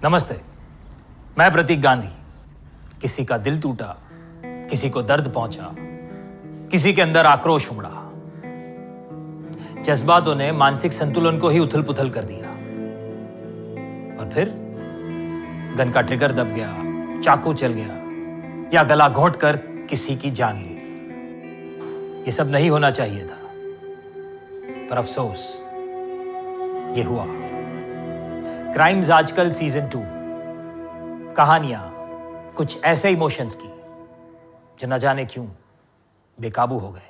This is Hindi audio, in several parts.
नमस्ते, मैं प्रतीक गांधी। किसी का दिल टूटा, किसी को दर्द पहुंचा, किसी के अंदर आक्रोश उमड़ा। जज्बातों ने मानसिक संतुलन को ही उथल पुथल कर दिया और फिर गन का ट्रिगर दब गया, चाकू चल गया या गला घोंट कर किसी की जान ली। ये सब नहीं होना चाहिए था, पर अफसोस ये हुआ। क्राइम्स आजकल सीजन 2, कहानियां कुछ ऐसे इमोशंस की जो न जाने क्यों बेकाबू हो गए।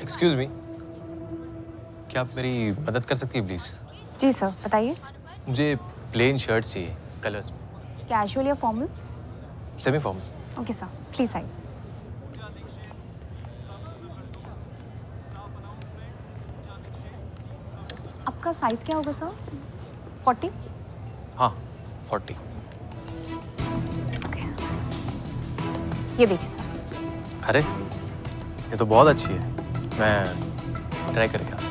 एक्सक्यूज मी, क्या आप मेरी मदद कर सकती है प्लीज? जी सर, बताइए। मुझे प्लेन शर्ट्स चाहिए, कलर्स में। कैजुअल या formals? Semi formal. Okay sir, please आइए। आपका साइज क्या होगा सर? 40? हाँ, 40। ओके, ये देखिए। अरे ये तो बहुत अच्छी है, मैं ट्राई करके आता हूँ।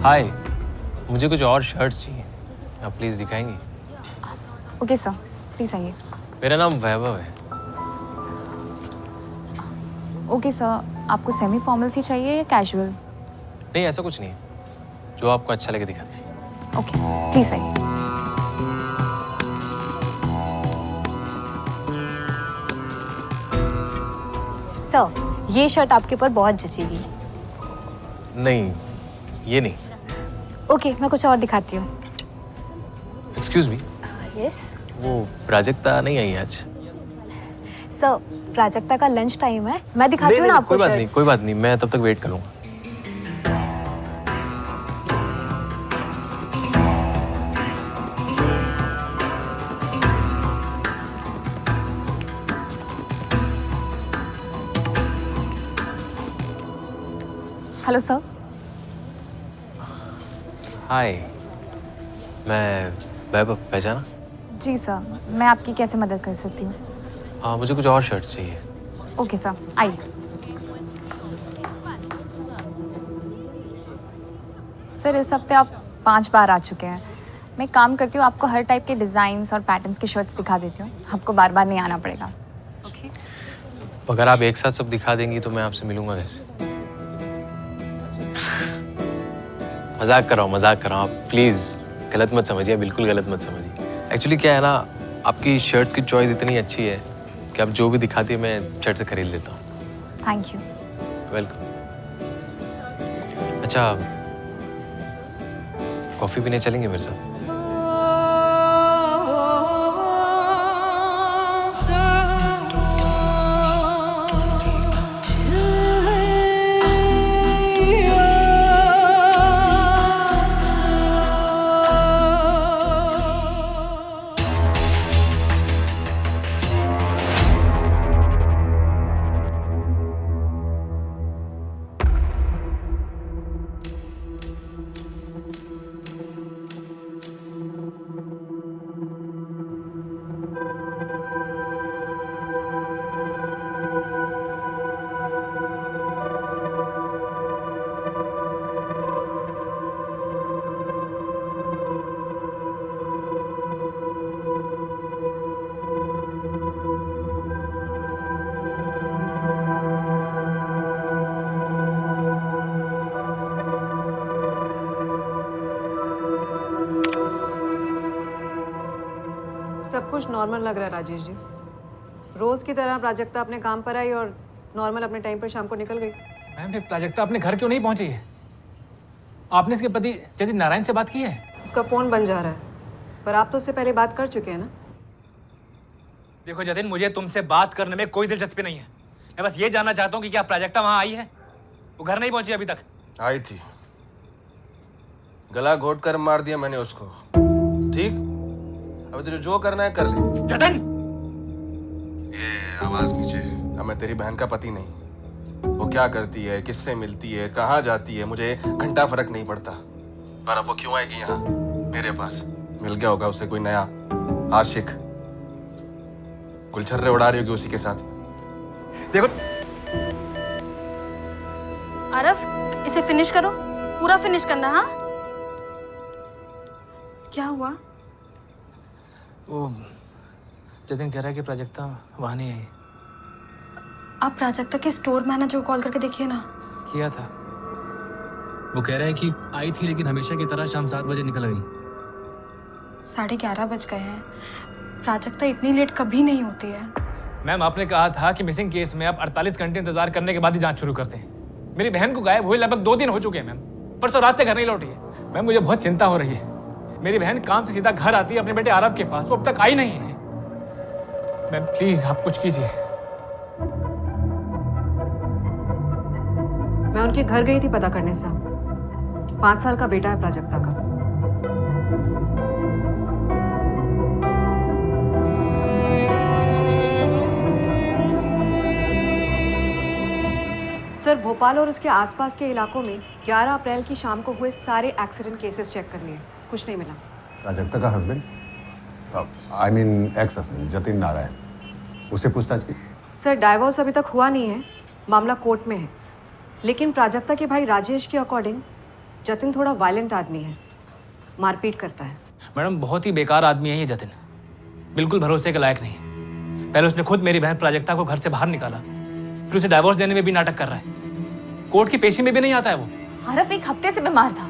हाय, मुझे कुछ और शर्ट्स चाहिए, आप प्लीज दिखाएंगी? ओके सर, प्लीज आइए। मेरा नाम वैभव है। ओके सर, आपको सेमी फॉर्मल्स ही चाहिए या कैजुअल? नहीं, ऐसा कुछ नहीं है, जो आपको अच्छा लगे दिखा दीजिए। ओके, प्लीज आइए। सर, ये शर्ट आपके ऊपर बहुत जचेगी। नहीं, ये नहीं। ओके, मैं कुछ और दिखाती हूँ। एक्सक्यूज मी, यस वो प्राजक्ता नहीं आई आज? सर, प्राजक्ता का लंच टाइम है, मैं दिखाती हूँ ना आपको। कोई बात नहीं, कोई बात नहीं, मैं तब तक वेट करूँगा। Hello sir. हाय, मैं वैभव, पहचाना? जी सर, मैं आपकी कैसे मदद कर सकती हूँ? हाँ, मुझे कुछ और शर्ट्स चाहिए। ओके सर, आइए। सर, इस हफ्ते आप 5 बार आ चुके हैं। मैं काम करती हूँ, आपको हर टाइप के डिज़ाइंस और पैटर्न्स की शर्ट्स दिखा देती हूँ। आपको बार बार नहीं आना पड़ेगा। ओके? अगर आप एक साथ सब दिखा देंगी तो मैं आपसे मिलूंगा कैसे? मजाक कर रहा हूँ, आप प्लीज़ गलत मत समझिए, बिल्कुल गलत मत समझिए। एक्चुअली क्या है ना, आपकी शर्ट्स की चॉइस इतनी अच्छी है कि आप जो भी दिखाती है मैं झट से खरीद लेता हूँ। Thank you. वेलकम। अच्छा, कॉफ़ी पीने चलेंगे मेरे साथ? सब कुछ नॉर्मल लग रहा है राजेश जी। रोज की तरह प्राजक्ता अपने काम पर आई और नॉर्मल अपने टाइम पर शाम को निकल गई। मैम फिर प्राजक्ता अपने घर क्यों नहीं पहुंची है? आपने इसके पति जतिन नारायण से बात की है? उसका फोन बन जा रहा है, पर आप तो उससे पहले बात कर चुके हैं ना। देखो जतिन, मुझे तुमसे बात करने में कोई दिलचस्पी नहीं है। मैं बस ये जानना चाहता हूँ कि क्या प्राजक्ता वहां आई है? वो घर नहीं पहुंची अभी तक? आई थी, गला घोट कर मार दिया मैंने उसको। ठीक, अब तुझे जो करना है कर ले। जतिन! ये आवाज नीचे। अब मैं तेरी बहन का पति नहीं। वो क्या करती है, किससे मिलती है, कहाँ जाती है, मुझे घंटा फर्क नहीं पड़ता। पर अब वो क्यों आएगी यहाँ मेरे पास? मिल गया होगा उसे कोई नया आशिक, गुलछर्रे उड़ा रही होगी उसी के साथ। देखो आरव, इसे फिनिश करो, पूरा फिनिश करना। हाँ, क्या हुआ? वो जतिन कह रहा है कि प्राजक्ता वहां नहीं आई। आप प्राजक्ता के स्टोर मैनेजर को कॉल करके देखिए ना। किया था। वो कह रहा है कि आई थी लेकिन हमेशा की तरह शाम 7 बजे निकल गई। 11:30 बज गए हैं। प्राजक्ता इतनी लेट कभी नहीं होती है। मैम आपने कहा था कि मिसिंग केस में आप 48 घंटे इंतजार करने के बाद ही जांच शुरू करते हैं। मेरी बहन को गायब हुए लगभग 2 दिन हो चुके हैं मैम। परसों रात से घर नहीं लौटी है। मैम मुझे बहुत चिंता हो रही है। मेरी बहन काम से सीधा घर आती है अपने बेटे आरव के पास, वो अब तक आई नहीं है। मैम प्लीज आप कुछ कीजिए। मैं उनके घर गई थी पता करने साहब। 5 साल का बेटा है प्राजक्ता का। सर, भोपाल और उसके आसपास के इलाकों में 11 अप्रैल की शाम को हुए सारे एक्सीडेंट केसेस चेक कर लिए, कुछ नहीं मिला। प्राजक्ता का husband, I mean ex husband Jatin Narayan, उसे पूछताछ की? सर, डाइवोर्स अभी तक हुआ नहीं है, मामला कोर्ट में है। लेकिन प्राजक्ता के भाई राजेश के अकॉर्डिंग जतिन थोड़ा वायलेंट आदमी है, मारपीट करता है। मैडम बहुत ही बेकार आदमी है ये जतिन, बिल्कुल भरोसे के लायक नहीं। पहले उसने खुद मेरी बहन प्राजक्ता को घर से बाहर निकाला, फिर उसे डाइवोर्स देने में भी नाटक कर रहा है। कोर्ट की पेशी में भी नहीं आता है वो। आरव 1 हफ्ते से बीमार था,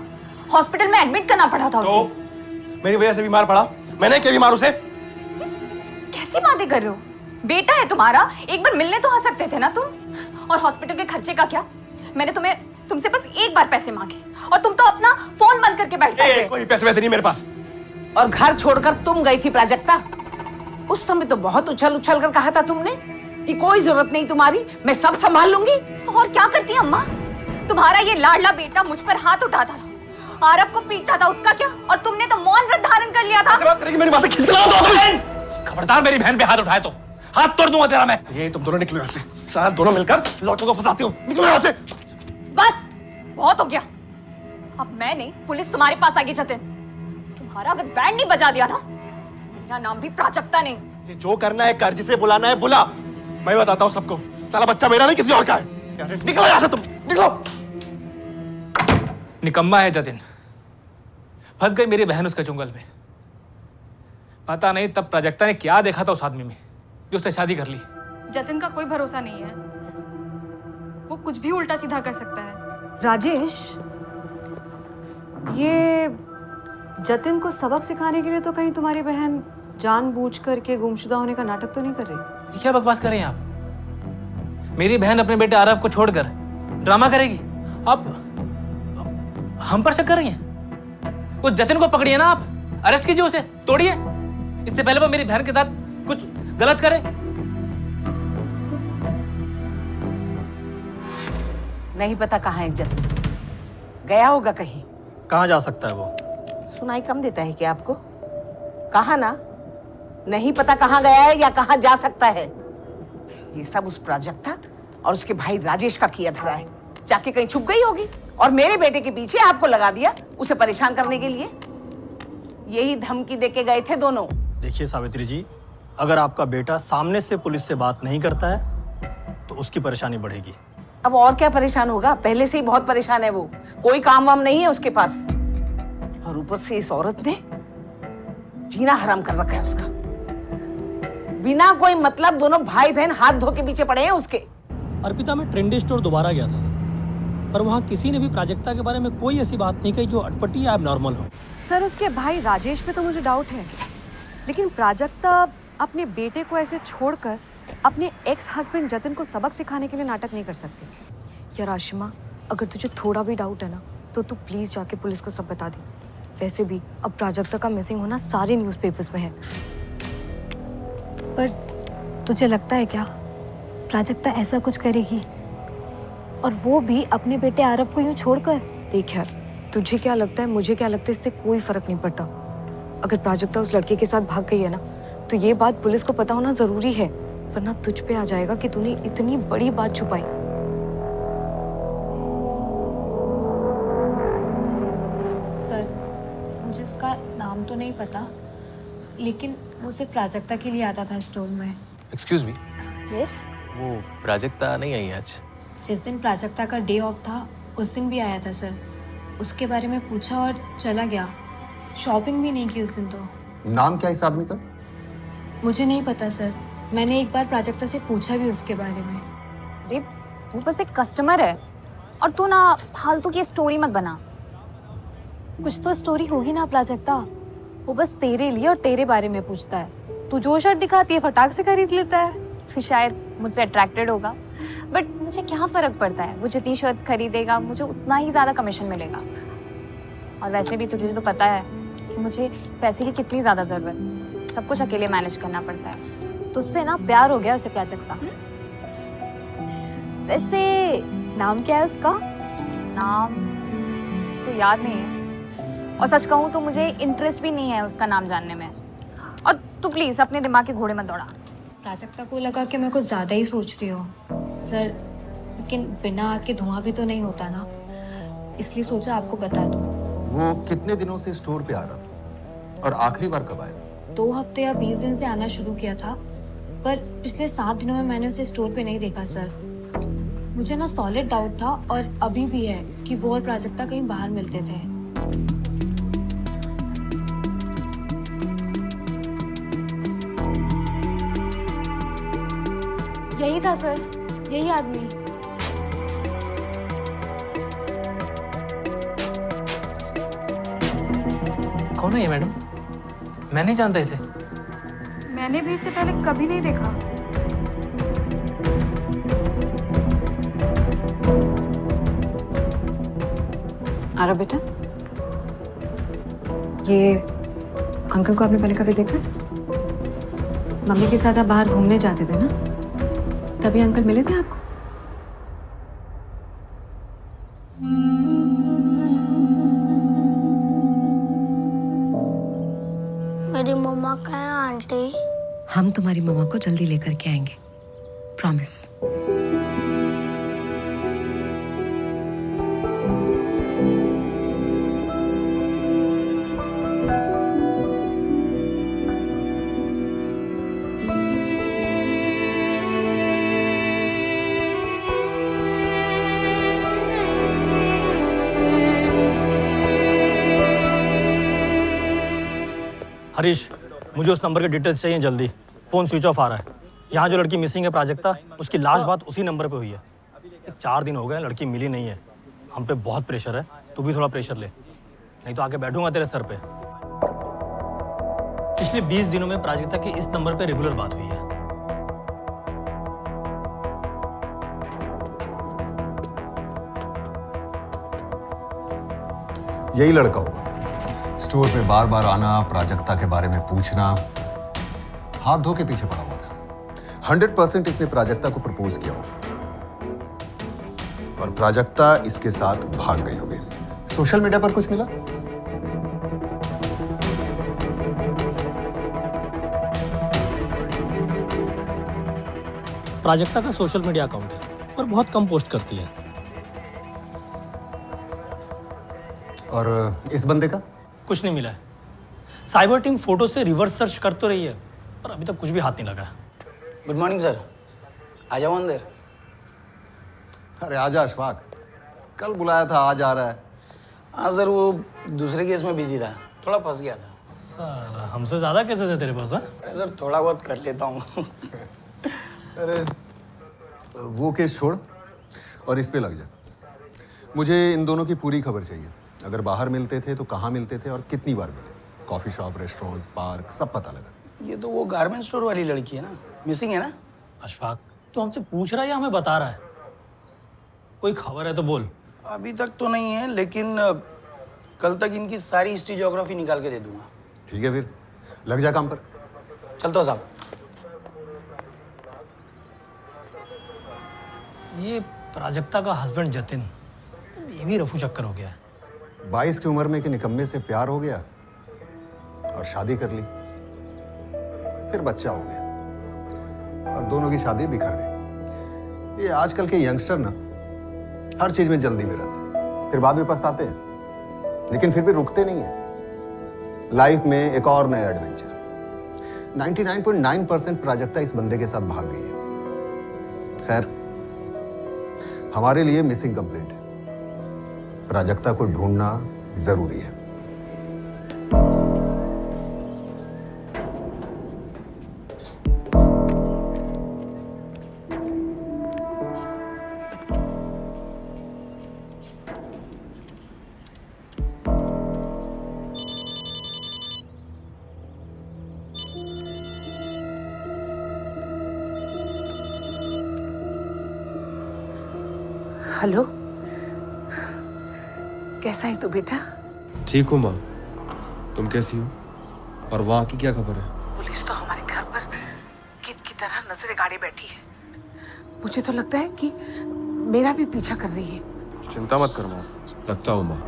हॉस्पिटल में एडमिट करना पड़ा था तो उसे। मेरी वजह से बीमार पड़ा? मैंने क्या बीमार उसे? कैसी बातें कर रहे हो? बेटा है तुम्हारा, एक बार मिलने तो आ सकते थे ना तुम। और हॉस्पिटल के खर्चे का क्या? मैंने तुमसे बस एक बार पैसे मांगे और तुम तो अपना फोन बंद करके बैठ गए थे। कोई पैसे वैसे नहीं मेरे पास। और घर छोड़कर तुम गई थी प्राजक्ता। उस समय तो बहुत उछल उछल कर कहा था तुमने कि कोई जरूरत नहीं तुम्हारी, मैं सब संभाल लूंगी। तो और क्या करती अम्मा? तुम्हारा ये लाडला बेटा मुझ पर हाथ उठाता था, आरव को पीटता था, उसका क्या? और तुमने तो मौन व्रत धारण कर लिया था। बात करेगी मेरी बात से खिसका दो। खबरदार मेरी बहन पे हाथ उठाए तो हाथ तोड़ दूंगा तेरा मैं। ये तुम दोनों निकलो यहाँ से, सारा दोनों मिलकर लौटों को फंसाते हो। निकलो यहाँ से। बस बहुत हो गया। अब मैं नहीं, पुलिस तुम्हारे पास आ गई जतिन। तुम्हारा अगर बैंड नहीं बजा दिया ना, मेरा नाम भी प्राजक्ता नहीं। ये जो करना है कर, जिसे बुलाना है बुला। मैं बताता हूँ सबको, साला बच्चा मेरा नहीं किसी और का है। निकलो यहाँ से तुम, निकलो। निकम्मा है जतिन, फंस गई मेरी बहन उसके चुंगल में। पता नहीं तब प्राजक्ता ने क्या देखा था उस आदमी में जो उससे शादी कर ली। जतिन का कोई भरोसा नहीं है, वो कुछ भी उल्टा सीधा कर सकता है। राजेश, ये जतिन को सबक सिखाने के लिए तो कहीं तुम्हारी बहन जानबूझ करके गुमशुदा होने का नाटक तो नहीं कर रही? क्या बकवास कर रहे हैं आप? मेरी बहन अपने बेटे आरव को छोड़कर ड्रामा करेगी? आप हम पर शक कर रही हैं? उस जतिन को पकड़िए ना आप, अरेस्ट कीजिए उसे, तोड़िए, इससे पहले वो मेरी बहन के साथ कुछ गलत करे। नहीं पता कहाँ है जतिन, गया होगा कहीं। कहाँ जा सकता है वो? सुनाई कम देता है क्या आपको? कहा ना, नहीं पता कहाँ गया है या कहाँ जा सकता है। ये सब उस प्राजक्ता और उसके भाई राजेश का किया धरा है। जाके कहीं छुप गई होगी और मेरे बेटे के पीछे आपको लगा दिया उसे परेशान करने के लिए। यही धमकी देके गए थे दोनों। देखिए सावित्री जी, अगर आपका बेटा सामने से पुलिस से बात नहीं करता है तो उसकी परेशानी बढ़ेगी। अब और क्या परेशान होगा, पहले से ही बहुत परेशान है वो। कोई काम वाम नहीं है उसके पास, और ऊपर से इस औरत ने जीना हराम कर रखा है उसका। बिना कोई मतलब दोनों भाई बहन हाथ धो के पीछे पड़े हैं उसके। अर्पिता, मैं ट्रेंडी स्टोर दोबारा गया था, पर वहाँ किसी ने भी प्राजक्ता के बारे में कोई ऐसी बात नहीं कही जो अटपटी या एबनॉर्मल हो। सर, उसके भाई राजेश पे तो मुझे डाउट है। लेकिन प्राजक्ता अपने बेटे को ऐसे छोड़कर अपने एक्स हस्बैंड जतिन को सबक सिखाने के लिए नाटक नहीं कर सकती। यार आशिमा, अगर तुझे थोड़ा भी डाउट है ना तो तू प्लीज जाके पुलिस को सब बता दे। वैसे भी अब प्राजक्ता का मिसिंग होना सारे न्यूज़पेपर्स में है। पर तुझे लगता है क्या प्राजक्ता ऐसा कुछ करेगी, और वो भी अपने बेटे आरव को यूं छोड़कर? देख यार, तुझे क्या लगता है मुझे क्या लगता है इससे कोई फर्क नहीं पड़ता। अगर प्राजक्ता उस लड़के के साथ भाग गई है ना तो ये बात पुलिस को पता होना जरूरी है, वरना तुझ पे आ जाएगा कि तूने इतनी बड़ी बात छुपाई। सर, मुझे उसका नाम तो नहीं पता, लेकिन वो सिर्फ प्राजक्ता के लिए आता था स्टोर में। एक्सक्यूज मी, यस, वो प्राजक्ता नहीं आई आज? जिस दिन प्राजक्ता का डे ऑफ था उस दिन भी आया था सर। उसके बारे में पूछा और चला गया। शॉपिंग भी नहीं की उस दिन। तो नाम क्या इस आदमी का? मुझे नहीं पता सर, मैंने एक बार प्राजक्ता से पूछा भी उसके बारे में। अरे वो बस एक कस्टमर है, और तू ना फालतू की स्टोरी मत बना। कुछ तो स्टोरी होगी ना प्राजक्ता, वो बस तेरे लिए और तेरे बारे में पूछता है। तू जो शर्ट दिखाती है फटाक से खरीद लेता है। तो शायद मुझसे अट्रैक्टेड होगा, बट मुझे क्या फर्क पड़ता है। वो जितनी शर्ट्स खरीदेगा मुझे उतना ही ज्यादा कमीशन मिलेगा। और वैसे भी तुझे तो पता है कि मुझे पैसे की कितनी ज्यादा जरूरत, सब कुछ अकेले मैनेज करना पड़ता है। तुझसे ना प्यार हो गया उसे प्राजक्ता। वैसे नाम क्या है उसका? नाम तो याद नहीं है, और सच कहूँ तो मुझे इंटरेस्ट भी नहीं है उसका नाम जानने में। और तू प्लीज अपने दिमाग के घोड़े मत दौड़ा। प्राजक्ता को लगा कि मैं कुछ ज्यादा ही सोच रही हूँ सर, लेकिन बिना आग के धुआं भी तो नहीं होता ना, इसलिए सोचा आपको बता दूं। वो कितने दिनों से स्टोर पे आ रहा था और आखिरी बार कब आया? 2 हफ्ते या 20 दिन से आना शुरू किया था, पर पिछले 7 दिनों में मैंने उसे स्टोर पे नहीं देखा सर। मुझे ना सॉलिड डाउट था, और अभी भी है, कि वो और प्राजक्ता कहीं बाहर मिलते थे। यही था सर, यही आदमी। कौन है ये मैडम? मैं नहीं जानता इसे। मैंने भी इससे पहले कभी नहीं देखा। आरव बेटा, ये अंकल को आपने पहले कभी देखा है? मम्मी के साथ आप बाहर घूमने जाते थे ना, तभी अंकल मिले थे आपको? मेरी मम्मा कहाँ है आंटी? हम तुम्हारी मम्मा को जल्दी लेकर के आएंगे, प्रॉमिस। हरीश, मुझे उस नंबर के डिटेल्स चाहिए जल्दी। फ़ोन स्विच ऑफ आ रहा है। यहाँ जो लड़की मिसिंग है प्राजक्ता, उसकी लास्ट बात उसी नंबर पे हुई है। 4 दिन हो गए, लड़की मिली नहीं है। हम पे बहुत प्रेशर है, तू भी थोड़ा प्रेशर ले, नहीं तो आके बैठूंगा तेरे सर पे। पिछले 20 दिनों में प्राजक्ता की इस नंबर पे रेगुलर बात हुई है। यही लड़का होगा, स्टोर पे बार बार आना, प्राजक्ता के बारे में पूछना, हाथ धो के पीछे पड़ा हुआ था। 100% इसने प्राजक्ता को प्रपोज किया होगा, और प्राजक्ता इसके साथ भाग गई होगी। सोशल मीडिया पर कुछ मिला? प्राजक्ता का सोशल मीडिया अकाउंट है, पर बहुत कम पोस्ट करती है। और इस बंदे का कुछ नहीं मिला है। साइबर टीम फोटो से रिवर्स सर्च कर तो रही है, पर अभी तक कुछ भी हाथ नहीं लगा। गुड मॉर्निंग सर, आ जाओ अंदर। अरे आजा अशफाक, कल बुलाया था, आज आ रहा है। हाँ सर, वो दूसरे केस में बिजी था, थोड़ा फंस गया था। साला हमसे ज्यादा कैसे थे तेरे पास? हाँ अरे सर, थोड़ा बहुत कर लेता हूँ। अरे वो केस छोड़ और इस पे लग जा। मुझे इन दोनों की पूरी खबर चाहिए। अगर बाहर मिलते थे तो कहाँ मिलते थे और कितनी बार मिले? कॉफी शॉप, रेस्टोरेंट, पार्क सब पता लगा। ये तो वो गारमेंट स्टोर वाली लड़की है ना, मिसिंग है ना? अशफाक, तो हमसे पूछ रहा है या हमें बता रहा है? कोई खबर है तो बोल। अभी तक तो नहीं है, लेकिन कल तक इनकी सारी हिस्ट्री ज्योग्राफी निकाल के दे दूंगा। ठीक है, फिर लग जा काम पर। चलता हूँ साहब। ये प्राजक्ता का हस्बैंड जतिन, ये भी रफू चक्कर हो गया है। 22 की उम्र में कि निकम्मे से प्यार हो गया और शादी कर ली, फिर बच्चा हो गया और दोनों की शादी बिखर गई। ये आजकल के यंगस्टर ना हर चीज में जल्दी में रहते हैं, फिर बाद में पछताते हैं, लेकिन फिर भी रुकते नहीं है। लाइफ में एक और नया एडवेंचर। 99.9% प्राजक्ता इस बंदे के साथ भाग गई है। खैर, हमारे लिए मिसिंग कंप्लेंट है, प्राजक्ता को ढूंढना जरूरी है। हेलो, कैसा है तू बेटा? ठीक हूँ माँ, तुम कैसी हो? और वहाँ की क्या खबर है? पुलिस तो हमारे घर पर किद की तरह नजरें गाड़े बैठी है। मुझे तो लगता है कि मेरा भी पीछा कर रही है। चिंता मत कर माँ, रखता हूँ माँ,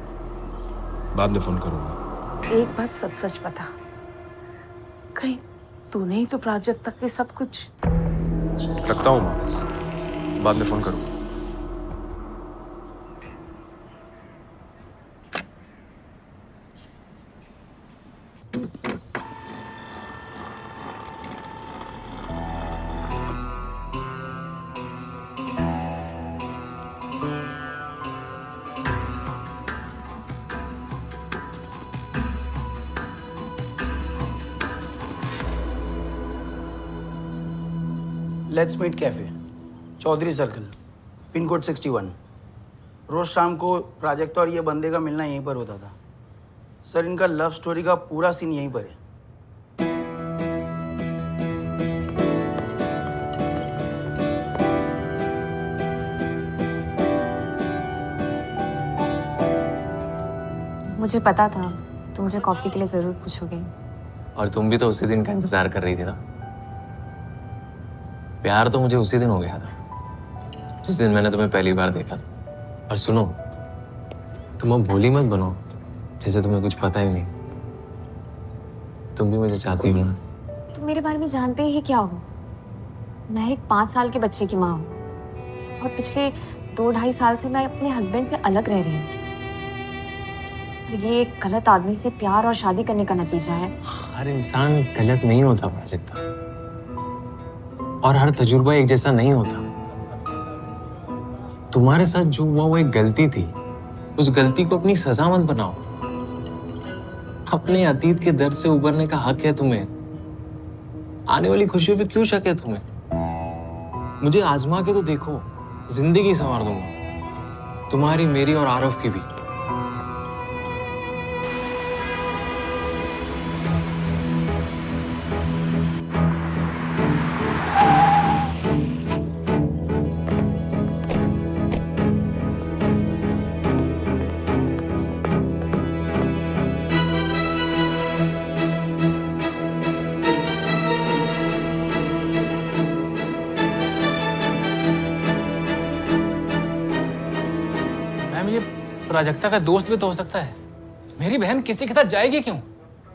बाद में फोन करूँगा। एक बात सच सच बता, कहीं तूने ही तो प्राजक्ता के साथ कुछ? रखता हूँ माँ, बाद में फोन करूँगा। Let's meet cafe, Chaudhary circle, pin code 61। रोज शाम को प्राजक्ता और ये बंदे का मिलना यहीं पर होता था। सर, इनका लव स्टोरी का पूरा सीन यहीं पर है। मुझे पता था तुम मुझे कॉफी के लिए जरूर पूछोगे। और तुम भी तो उसी दिन का इंतजार कर रही थी ना। प्यार तो मुझे उसी दिन हो गया था जिस दिन मैंने तुम्हें पहली बार देखा था। और सुनो, तुम अब भोली मत बनो जैसे तुम्हें कुछ पता ही नहीं। तुम भी मुझे चाहती हो ना? तुम मेरे बारे में जानते ही क्या हो? मैं एक 5 साल के बच्चे की माँ हूँ और पिछले 2-2.5 साल से मैं अपने हस्बैंड से अलग रह रही हूँ। ये एक गलत आदमी से प्यार और शादी करने का नतीजा है। हर इंसान गलत नहीं होता प्राजक्ता, और हर तजुर्बा एक जैसा नहीं होता। तुम्हारे साथ जो हुआ वो एक गलती थी, उस गलती को अपनी सजा मत बनाओ। अपने अतीत के दर्द से उबरने का हक है तुम्हें। आने वाली खुशियों पे क्यों शक है तुम्हें? मुझे आजमा के तो देखो, जिंदगी संवार दूंगा, तुम्हारी, मेरी और आरव की भी। प्राजक्ता का दोस्त भी तो हो सकता है। मेरी बहन किसी के साथ जाएगी क्यों?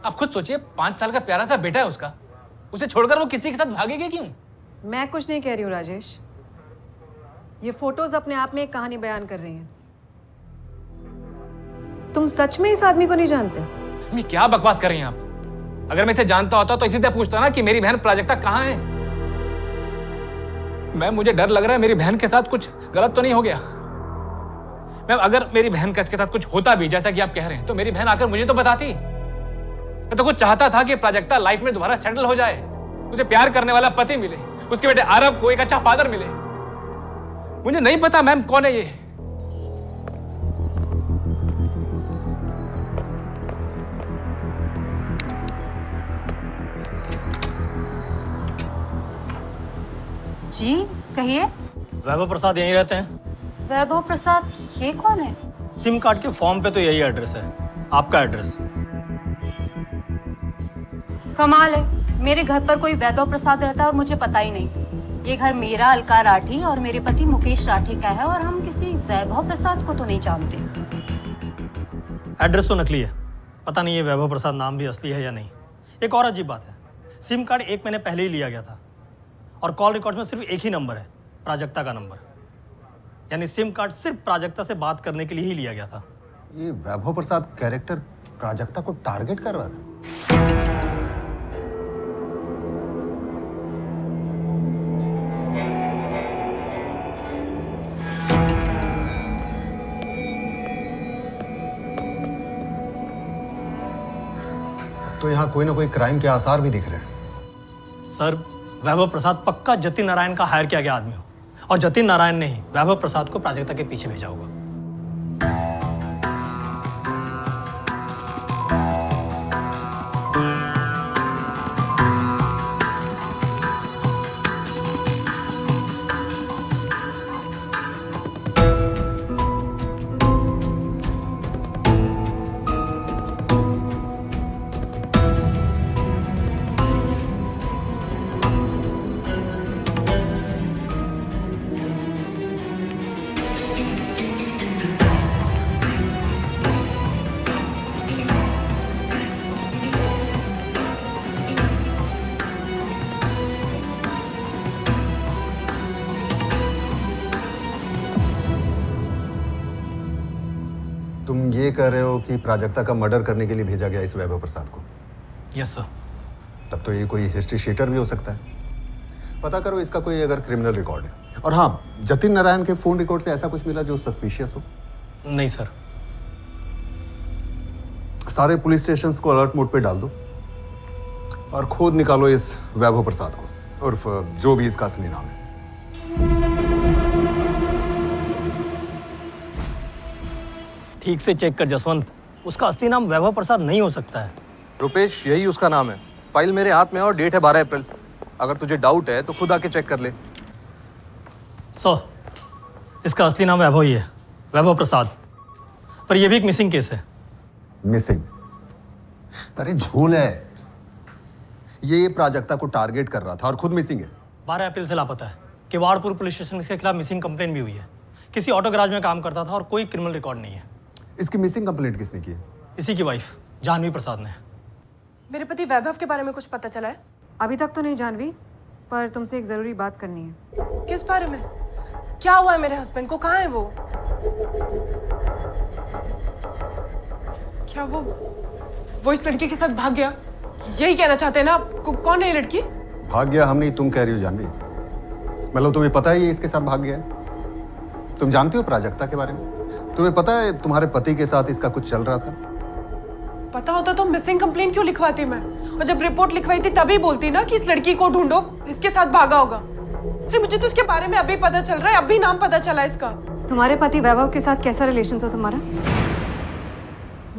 आप खुद सोचिए, 5 साल का प्यारा सा बेटा है उसका, उसे छोड़कर वो किसी के साथ भागेगी क्यों? मैं कुछ नहीं कह रही हूँ राजेश, ये फोटोज अपने आप में एक कहानी बयान कर रही हैं। तुम सच में इस आदमी को नहीं जानते? मैं क्या बकवास कर रही हैं आप? अगर मैं इसे जानता होता तो इसी तरह पूछता ना कि मेरी बहन प्राजक्ता कहाँ है। मुझे डर लग रहा है मेरी बहन के साथ कुछ गलत तो नहीं हो गया। मैम, अगर मेरी बहन का इसके साथ कुछ होता भी जैसा कि आप कह रहे हैं तो मेरी बहन आकर मुझे तो बताती। मैं तो कुछ चाहता था कि प्राजक्ता लाइफ में दोबारा सेटल हो जाए, उसे प्यार करने वाला पति मिले, उसके बेटे आरव को एक अच्छा फादर मिले। मुझे नहीं पता मैम कौन है ये। जी कहिए। वैभव प्रसाद यहीं रहते हैं। वैभव प्रसाद ये कौन है? सिम कार्ड के फॉर्म पे तो यही एड्रेस है, आपका एड्रेस। कमाल है, मेरे घर पर कोई वैभव प्रसाद रहता है और मुझे पता ही नहीं। ये घर मेरा, अलका राठी और मेरे पति मुकेश राठी का है और हम किसी वैभव प्रसाद को तो नहीं जानते। एड्रेस तो नकली है, पता नहीं ये वैभव प्रसाद नाम भी असली है या नहीं। एक और अजीब बात है, सिम कार्ड 1 महीने पहले ही लिया गया था और कॉल रिकॉर्ड में सिर्फ एक ही नंबर है, प्राजक्ता का नंबर। यानी सिम कार्ड सिर्फ प्राजक्ता से बात करने के लिए ही लिया गया था। ये वैभव प्रसाद कैरेक्टर प्राजक्ता को टारगेट कर रहा था। तो यहाँ कोई ना कोई क्राइम के आसार भी दिख रहे हैं। सर, वैभव प्रसाद पक्का जतिन नारायण का हायर किया गया आदमी हो और जतिन नारायण ने ही वैभव प्रसाद को प्राजक्ता के पीछे भेजा होगा। तुम ये कह रहे हो कि प्राजक्ता का मर्डर करने के लिए भेजा गया इस वैभव प्रसाद को? Yes sir. तब तो ये कोई हिस्ट्री शीटर भी हो सकता है। पता करो इसका कोई अगर क्रिमिनल रिकॉर्ड है। और हाँ, जतिन नारायण के फोन रिकॉर्ड से ऐसा कुछ मिला जो सस्पिशियस हो? नहीं सर। सारे पुलिस स्टेशंस को अलर्ट मोड पे डाल दो और खोद निकालो इस वैभव प्रसाद को, उर्फ जो भी इसका असली नाम है। ठीक से चेक कर जसवंत, उसका असली नाम वैभव प्रसाद नहीं हो सकता है। रुपेश, यही उसका नाम है। फाइल मेरे हाथ में है और डेट है 12 अप्रैल। अगर तुझे डाउट है तो खुद आके चेक कर ले। सर, इसका असली नाम वैभव ही है, वैभव प्रसाद। पर यह भी एक मिसिंग केस है। मिसिंग? अरे झोल है। ये प्राजक्ता को टारगेट कर रहा था और खुद मिसिंग है। 12 अप्रैल से लापता है। किवाड़पुर पुलिस स्टेशन में इसके खिलाफ मिसिंग कंप्लेंट भी हुई है। किसी ऑटो गैराज में काम करता था और कोई क्रिमिनल रिकॉर्ड नहीं है। इसकी मिसिंग कंप्लेंट किसने की है? इसी की वाइफ जानवी प्रसाद ने। मेरे पति वैभव के बारे में कुछ पता चला है? अभी तक तो नहीं जानवी, पर तुमसे एक जरूरी बात करनी है। किस बारे में? क्या हुआ है मेरे हस्बैंड को? कहाँ है वो? क्या वो इस लड़के के साथ भाग गया? यही कहना चाहते हैं ना आप? कौन है ये लड़की? भाग गया हम नहीं, तुम कह रही हो जानवी। मतलब तुम्हें पता है ये इसके साथ भाग गया है? तुम जानती हो प्राजक्ता के बारे में? तुम्हें पता है तुम्हारे पति के साथ इसका कुछ चल रहा था? पता होता तो मिसिंग कंप्लेंट क्यों लिखवाती मैं? और जब रिपोर्ट लिखवाई थी तभी बोलती ना कि इस लड़की को ढूंढो, इसके साथ भागा होगा। अरे मुझे तो इसके बारे में अभी पता चल रहा है, अभी नाम पता चला इसका। तुम्हारे पति वैभव के साथ कैसा रिलेशन था तुम्हारा?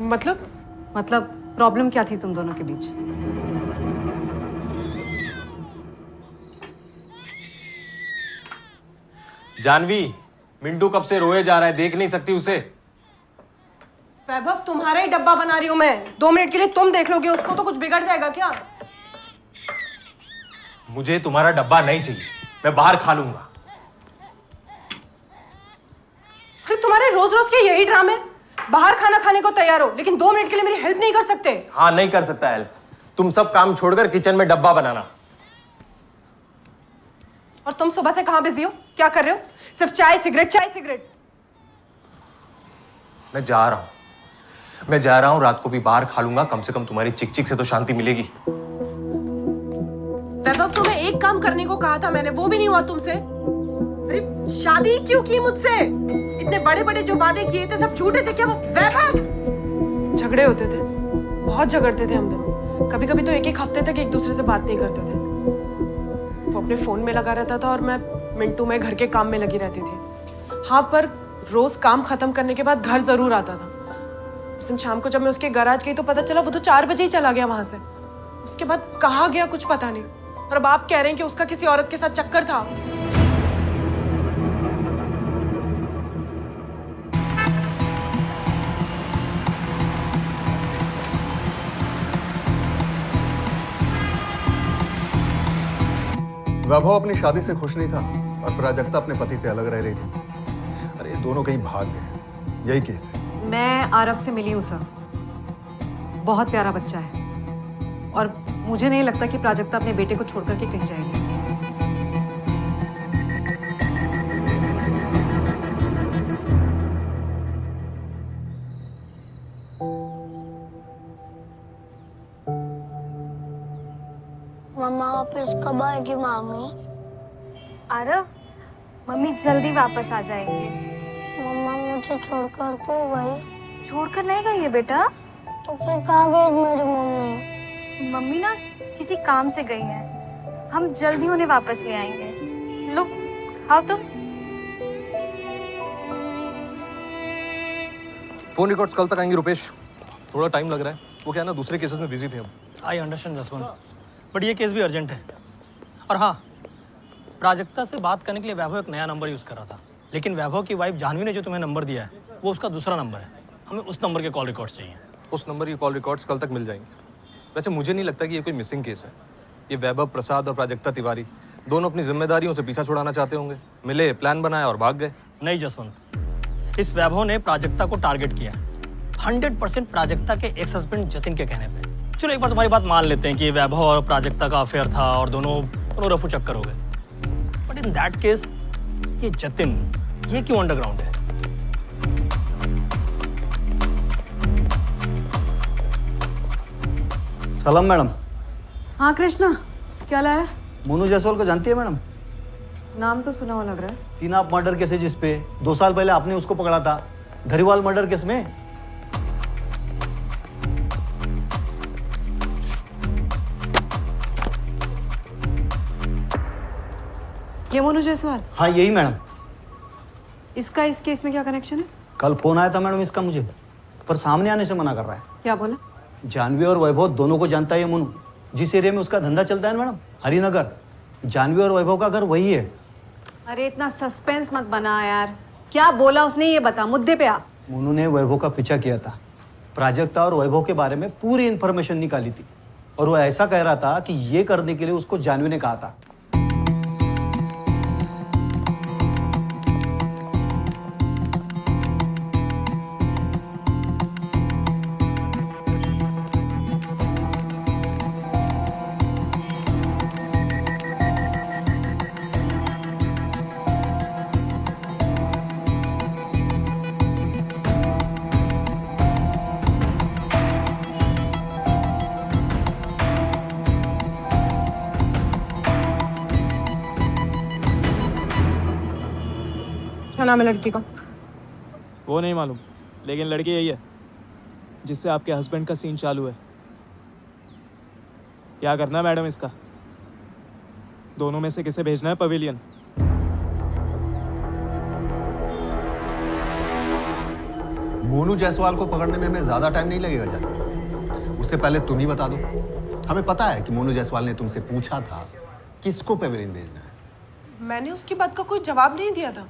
मतलब प्रॉब्लम क्या थी तुम दोनों के बीच? जानवी, मिंटू कब से रोए जा रहा है, देख नहीं सकती उसे? वैभव, तुम्हारा ही डब्बा बना रही हूँ मैं। 2 मिनट के लिए तुम देख लोगे उसको तो कुछ बिगड़ जाएगा क्या? मुझे तुम्हारा डब्बा नहीं चाहिए, मैं बाहर खा लूंगा। अरे तुम्हारे रोज रोज के यही ड्रामे। बाहर खाना खाने को तैयार हो, लेकिन 2 मिनट के लिए मेरी हेल्प नहीं कर सकते? हाँ, नहीं कर सकता हेल्प। तुम सब काम छोड़कर किचन में डब्बा बनाना। और तुम सुबह से कहां बिजी हो? क्या कर रहे हो? सिर्फ चाय सिगरेट। मैं जा रहा हूँ, रात को भी बाहर खा लूंगा। कम से कम तुम्हारी चिक चिक से तो शांति मिलेगी। वैभव, तुम्हें एक काम करने को कहा था मैंने, वो भी नहीं हुआ तुमसे। अरे शादी क्यों की मुझसे? इतने बड़े बड़े जो वादे किए थे सब झूठे थे क्या वो? वैभव, झगड़े होते थे, बहुत झगड़ते थे हम दोनों। कभी कभी तो 1-1 हफ्ते तक एक दूसरे से बात नहीं करते थे। वो अपने फोन में लगा रहता था और मैं मिंटू में घर के काम में लगी रहती थी। हाँ, पर रोज काम खत्म करने के बाद घर जरूर आता था। उस दिन शाम को जब मैं उसके गैराज गई तो पता चला वो तो 4 बजे ही चला गया वहां से। उसके बाद कहाँ गया कुछ पता नहीं। और अब आप कह रहे हैं कि उसका किसी औरत के साथ चक्कर था। वैभव अपनी शादी से खुश नहीं था और प्राजक्ता अपने पति से अलग रह रही थी। अरे ये दोनों कहीं भाग गए, यही केस है। मैं आरव से मिली हूँ सर, बहुत प्यारा बच्चा है और मुझे नहीं लगता कि प्राजक्ता अपने बेटे को छोड़ करके कहीं जाएगी। मम्मा वापस कब आएगी मामी? आरव, मम्मी जल्दी वापस आ जाएंगे। मम्मा मुझे छोड़कर क्यों गई? छोड़कर नहीं गई है बेटा। तो फिर कहाँ गई मेरी मम्मी? मम्मी ना किसी काम से गई है, हम जल्दी उन्हें वापस ले आएंगे। लो खाओ तुम। फोन रिकॉर्ड्स कल तक आएंगे रुपेश, थोड़ा टाइम लग रहा है, वो क्या है ना दूसरे केसेस में बिजी थे हम। आई अंडरस्टैंड जसवंत, बट ये केस भी अर्जेंट है। और हाँ, प्राजक्ता से बात करने के लिए वैभव एक नया नंबर यूज़ कर रहा था, लेकिन वैभव की वाइफ जानवी ने जो तुम्हें नंबर दिया है वो उसका दूसरा नंबर है। हमें उस नंबर के कॉल रिकॉर्ड्स चाहिए। उस नंबर की कॉल रिकॉर्ड्स कल तक मिल जाएंगे। वैसे मुझे नहीं लगता कि ये कोई मिसिंग केस है। ये वैभव प्रसाद और प्राजक्ता तिवारी दोनों अपनी जिम्मेदारियों से पीछा छुड़ाना चाहते होंगे, मिले, प्लान बनाया और भाग गए। नहीं जसवंत, इस वैभव ने प्राजक्ता को टारगेट किया 100% प्राजक्ता के एक्स हस्बैंड जतिन के कहने पे। चलो एक बार तुम्हारी बात मान लेते हैं कि वैभव और प्राजक्ता का अफेयर था और दोनों रफू चक्कर हो गए, बट इन दैट केस ये जतिन ये क्यों अंडरग्राउंड है? सलाम मैडम। हाँ कृष्णा, क्या लाया? मोनू जायसवाल को जानती है मैडम? नाम तो सुना हुआ लग रहा है। 3 आप मर्डर केस है जिसपे 2 साल पहले आपने उसको पकड़ा था, धरीवाल मर्डर केस में। ये मोनू जायसवाल? हाँ यही मैडम। इसका इस केस में क्या कनेक्शन है? कल फोन आया था मैडम इसका मुझे, पर सामने आने से मना कर रहा है। क्या बोला? जानवी और वैभव दोनों को जानता है ये मोनू, जिस एरिया में उसका धंधा चलता है मैडम, हरिनगर। जानवी और वैभव का घर वही है। अरे इतना सस्पेंस मत बना यार, क्या बोला उसने ये बता, मुद्दे पे आ। मोनू ने वैभव का पीछा किया था, प्राजक्ता और वैभव के बारे में पूरी इन्फॉर्मेशन निकाली थी और वो ऐसा कह रहा था कि ये करने के लिए उसको जानवी ने कहा था। क्या नाम है लड़की का? वो नहीं मालूम, लेकिन लड़की यही है जिससे आपके हस्बैंड का सीन चालू है। क्या करना है मैडम इसका? दोनों में से किसे भेजना है पवेलियन? मोनू जायसवाल को पकड़ने में हमें ज्यादा टाइम नहीं लगेगा जानवी, उससे पहले तुम ही बता दो। हमें पता है कि मोनू जायसवाल ने तुमसे पूछा था किसको पवेलियन भेजना है। मैंने उसकी बात का कोई जवाब नहीं दिया था,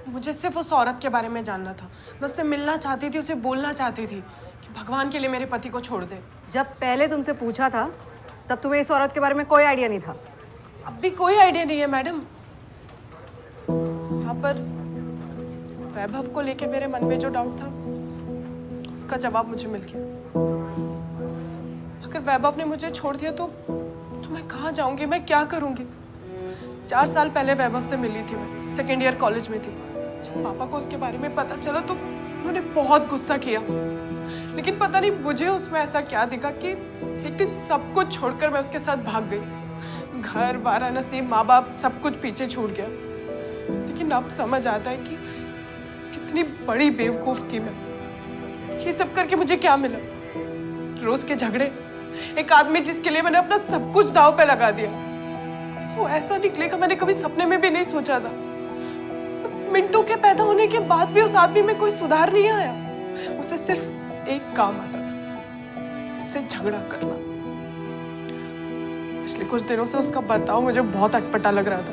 मुझे सिर्फ उस औरत के बारे में जानना था। मैं उससे मिलना चाहती थी, उसे बोलना चाहती थी कि भगवान के लिए मेरे पति को छोड़ दे। जब पहले तुमसे पूछा था तब तुम्हें इस औरत के बारे में कोई आइडिया नहीं था? अब भी कोई आइडिया नहीं है मैडम। यहाँ पर वैभव को लेके मेरे मन में जो डाउट था उसका जवाब मुझे मिल गया। अगर वैभव ने मुझे छोड़ दिया तो मैं कहाँ जाऊंगी, मैं क्या करूंगी? 4 साल पहले वैभव से मिली थी, मैं 2nd ईयर कॉलेज में थी। जब पापा को उसके बारे में पता चला तो उन्होंने बहुत गुस्सा किया, लेकिन पता नहीं मुझे उसमें ऐसा क्या दिखा कि एक दिन सब कुछ छोड़कर मैं उसके साथ भाग गई। घर, वाराणसी, माँ बाप सब कुछ पीछे छूट गया। लेकिन अब समझ आता है कि कितनी बड़ी बेवकूफ थी मैं। ये सब करके मुझे क्या मिला? रोज के झगड़े, एक आदमी जिसके लिए मैंने अपना सब कुछ दांव पे लगा दिया, वो ऐसा निकलेगा मैंने कभी सपने में भी नहीं सोचा था। मिंटू के पैदा होने के बाद भी उस आदमी में कोई सुधार नहीं आया। उसे सिर्फ एक काम आता था, उससे झगड़ा करना। पिछले कुछ दिनों से उसका बर्ताव मुझे बहुत अटपटा लग रहा था।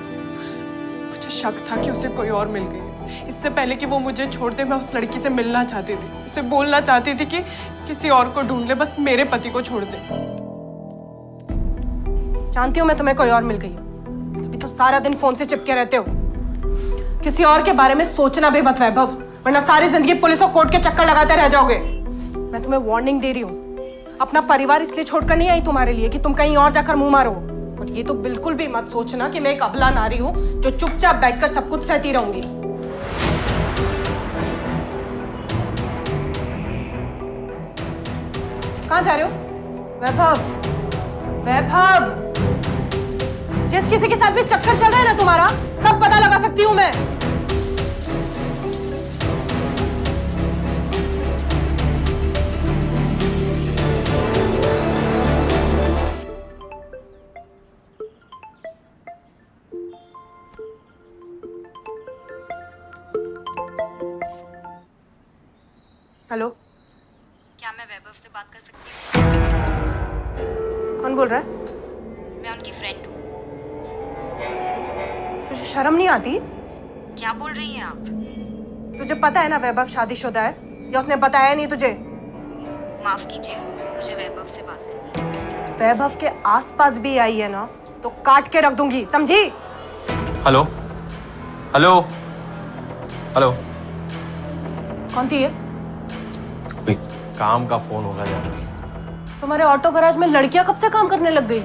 मुझे शक था कि उसे कोई और मिल गई। इससे पहले कि वो मुझे छोड़ दे, मैं उस लड़की से मिलना चाहती थी, उसे बोलना चाहती थी कि किसी और को ढूंढ ले, बस मेरे पति को छोड़ दे। जानती हूँ मैं तुम्हें कोई और मिल गई, तभी तो सारा दिन फोन से चिपके रहते हो। किसी और के बारे में सोचना भी मत वैभव, वरना सारी जिंदगी पुलिस और कोर्ट के चक्कर लगाते रह जाओगे। मैं तुम्हें वार्निंग दे रही हूँ। अपना परिवार इसलिए छोड़कर नहीं आई तुम्हारे लिए कि तुम कहीं और जाकर मुंह मारो। और ये तो बिल्कुल भी मत सोचना कि मैं एक अबला नारी हूँ जो चुपचाप बैठकर सब कुछ सहती रहूंगी। कहाँ जा रहे हो? वैभव, वैभव, जिस किसी के साथ भी चक्कर चल रहा है ना तुम्हारा, सब पता लगा सकती हूँ मैं। हेलो, क्या मैं वैभव से बात कर सकती हूँ? कौन बोल रहा है? मैं उनकी फ्रेंड हूँ। तुझे शर्म नहीं आती? क्या बोल रही हैं आप? तुझे पता है ना वैभव शादीशुदा है, या उसने बताया नहीं तुझे? माफ कीजिए, मुझे वैभव से बात करनी है। वैभव के आसपास भी आई है ना तो काट के रख दूंगी, समझी? Hello hello hello. कौन थी ये? कोई काम का फोन होगा यार। तुम्हारे ऑटो गैराज में लड़कियां कब से काम करने लग गई?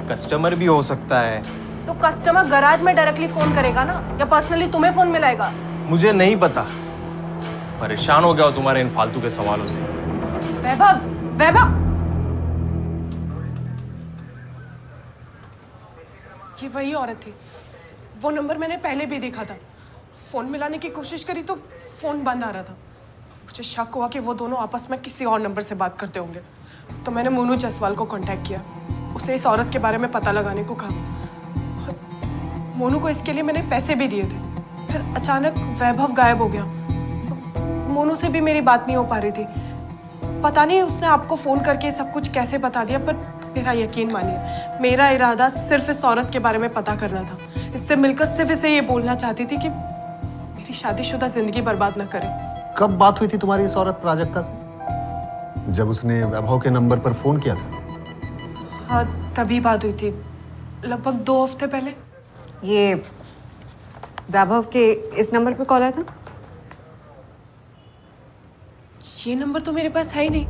कस्टमर भी हो सकता है। तो कस्टमर गैराज में डायरेक्टली फोन करेगा ना, या पर्सनली तुम्हें फोन मिलाएगा? मुझे नहीं पता, परेशान हो गया हो तुम्हारे इन फालतू के सवालों से। वैभव, वैभव, ये वही औरत थी। वो नंबर मैंने पहले भी देखा था। फोन मिलाने की कोशिश करी तो फोन बंद आ रहा था। मुझे शक हुआ कि वो दोनों आपस में किसी और नंबर से बात करते होंगे, तो मैंने मोनू जायसवाल को कांटेक्ट किया। उसे इस औरत के बारे में पता लगाने को कहा। मोनू को इसके लिए मैंने पैसे भी दिए थे। फिर अचानक वैभव गायब हो गया। तो मोनू से भी मेरी बात नहीं हो पा रही थी। पता नहीं उसने आपको फोन करके सब कुछ कैसे बता दिया, पर मेरा यकीन मानिए, मेरा इरादा सिर्फ इस औरत के बारे में पता करना था। इससे मिलकर सिर्फ इसे ये बोलना चाहती थी कि मेरी शादीशुदा जिंदगी बर्बाद न करे। कब बात हुई थी तुम्हारी इस औरत प्राजक्ता से? जब उसने वैभव के नंबर पर फोन किया था? हाँ, तभी बात हुई थी, लगभग 2 हफ्ते पहले। ये वैभव के इस नंबर पे कॉल आया था? ये नंबर तो मेरे पास है ही नहीं।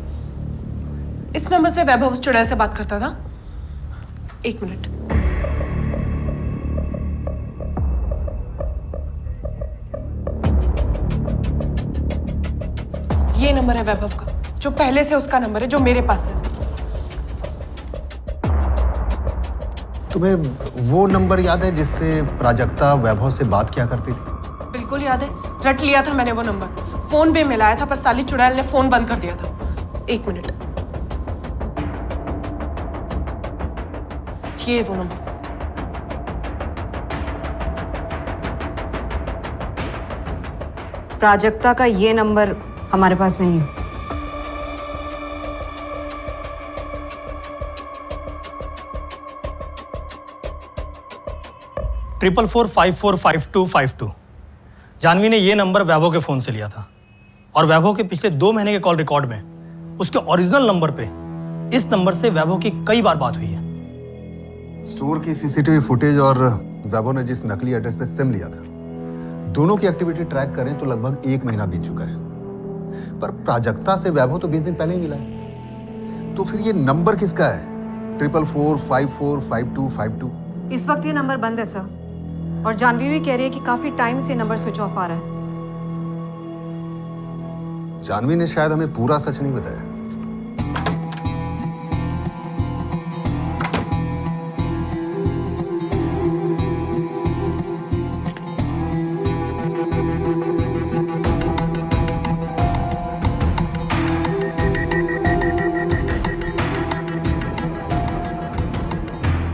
इस नंबर से वैभव उस चुड़ैल से बात करता था। 1 मिनट। ये नंबर है वैभव का, जो पहले से उसका नंबर है, जो मेरे पास है। तुम्हें वो नंबर याद है जिससे प्राजक्ता वैभव से बात किया करती थी? बिल्कुल याद है, रट लिया था मैंने वो नंबर। फोन भी मिलाया था, पर साली चुड़ैल ने फोन बंद कर दिया था। 1 मिनट। ये वो नंबर। प्राजक्ता का ये नंबर हमारे पास नहीं है। ट्रिपल 4545252। जानवी ने ये नंबर वैभव के फोन से लिया था, और वैभव के पिछले 2 महीने के कॉल रिकॉर्ड में उसके ओरिजिनल नंबर पे इस नंबर से वैभव की कई बार बात हुई है। स्टोर की सीसीटीवी फुटेज और वैभव ने जिस नकली एड्रेस पे सिम लिया था, दोनों की एक्टिविटी ट्रैक करें तो लगभग 1 महीना बीत चुका है। पर प्राजक्ता से वैभव तो 20 दिन पहले ही मिला है। तो फिर ये नंबर किसका है? 444545252। इस वक्त ये नंबर बंद है सर, और जानवी भी कह रही है कि काफी टाइम से नंबर स्विच ऑफ आ रहा है। जानवी ने शायद हमें पूरा सच नहीं बताया।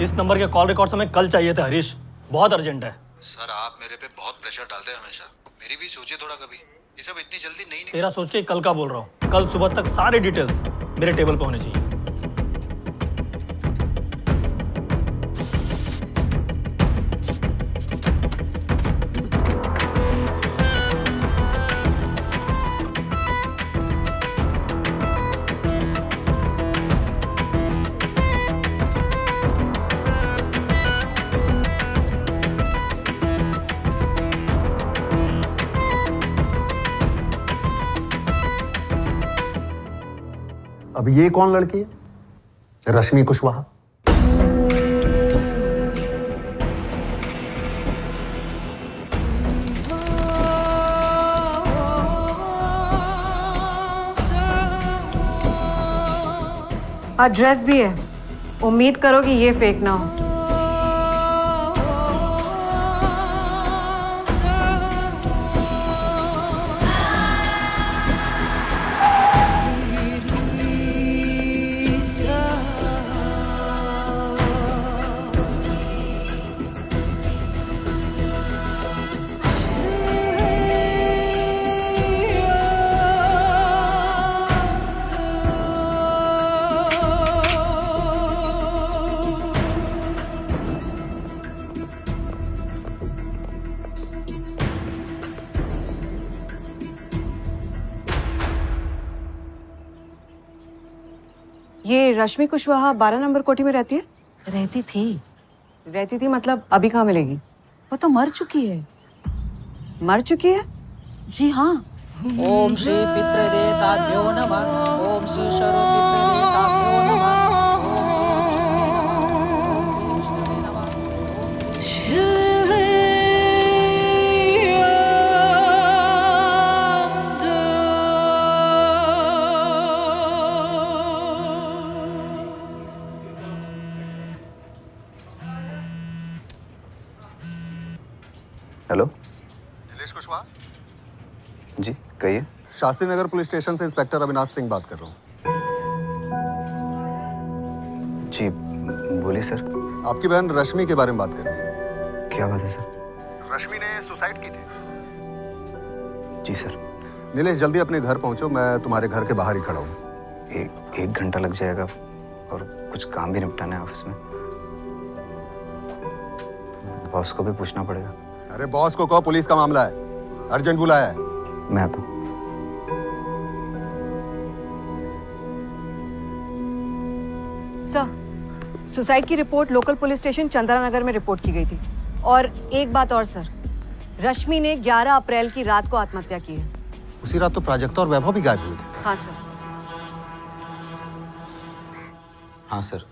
इस नंबर के कॉल रिकॉर्ड्स हमें कल चाहिए थे हरीश, बहुत अर्जेंट है। सर आप मेरे पे बहुत प्रेशर डालते हैं हमेशा, मेरी भी सोचिए थोड़ा कभी। ये सब इतनी जल्दी नहीं। तेरा सोच के कल का बोल रहा हूँ। कल सुबह तक सारे डिटेल्स मेरे टेबल पे होने चाहिए। अब ये कौन लड़की है? रश्मि कुशवाहा। एड्रेस भी है। उम्मीद करो कि ये फेक ना हो। ये रश्मि कुशवाहा 12 नंबर कोठी में रहती है? रहती थी मतलब अभी कहाँ मिलेगी? वो तो मर चुकी है। मर चुकी है? जी हाँ। ओम श्री पितृदेवताभ्यो नमः। ओम श्री सर्व पितृदेवताभ्यो नमः। ओम श्री विष्णुवे नमः। हेलो, नीलेश कुशवाहा जी, कहिए। शास्त्री नगर पुलिस स्टेशन से इंस्पेक्टर अविनाश सिंह बात कर रहा हूँ। जी बोलिए सर। आपकी बहन रश्मि के बारे में बात कर रही है। क्या बात है सर? रश्मि ने सुसाइड की थी। जी सर। नीलेश, जल्दी अपने घर पहुंचो, मैं तुम्हारे घर के बाहर ही खड़ा हूँ। एक घंटा लग जाएगा और कुछ काम भी निपटाना है ऑफिस में। बॉस को भी पूछना पड़ेगा। अरे बॉस को कहो, पुलिस का मामला है, अर्जेंट बुलाया है। मैं आता हूँ। सर, सुसाइड की report local police station Chandra Nagar में रिपोर्ट की गई थी। और एक बात और सर, रश्मि ने 11 अप्रैल की रात को आत्महत्या की है। उसी रात तो प्राजक्ता और वैभव भी गायब हुए थे। हाँ सर। हाँ सर,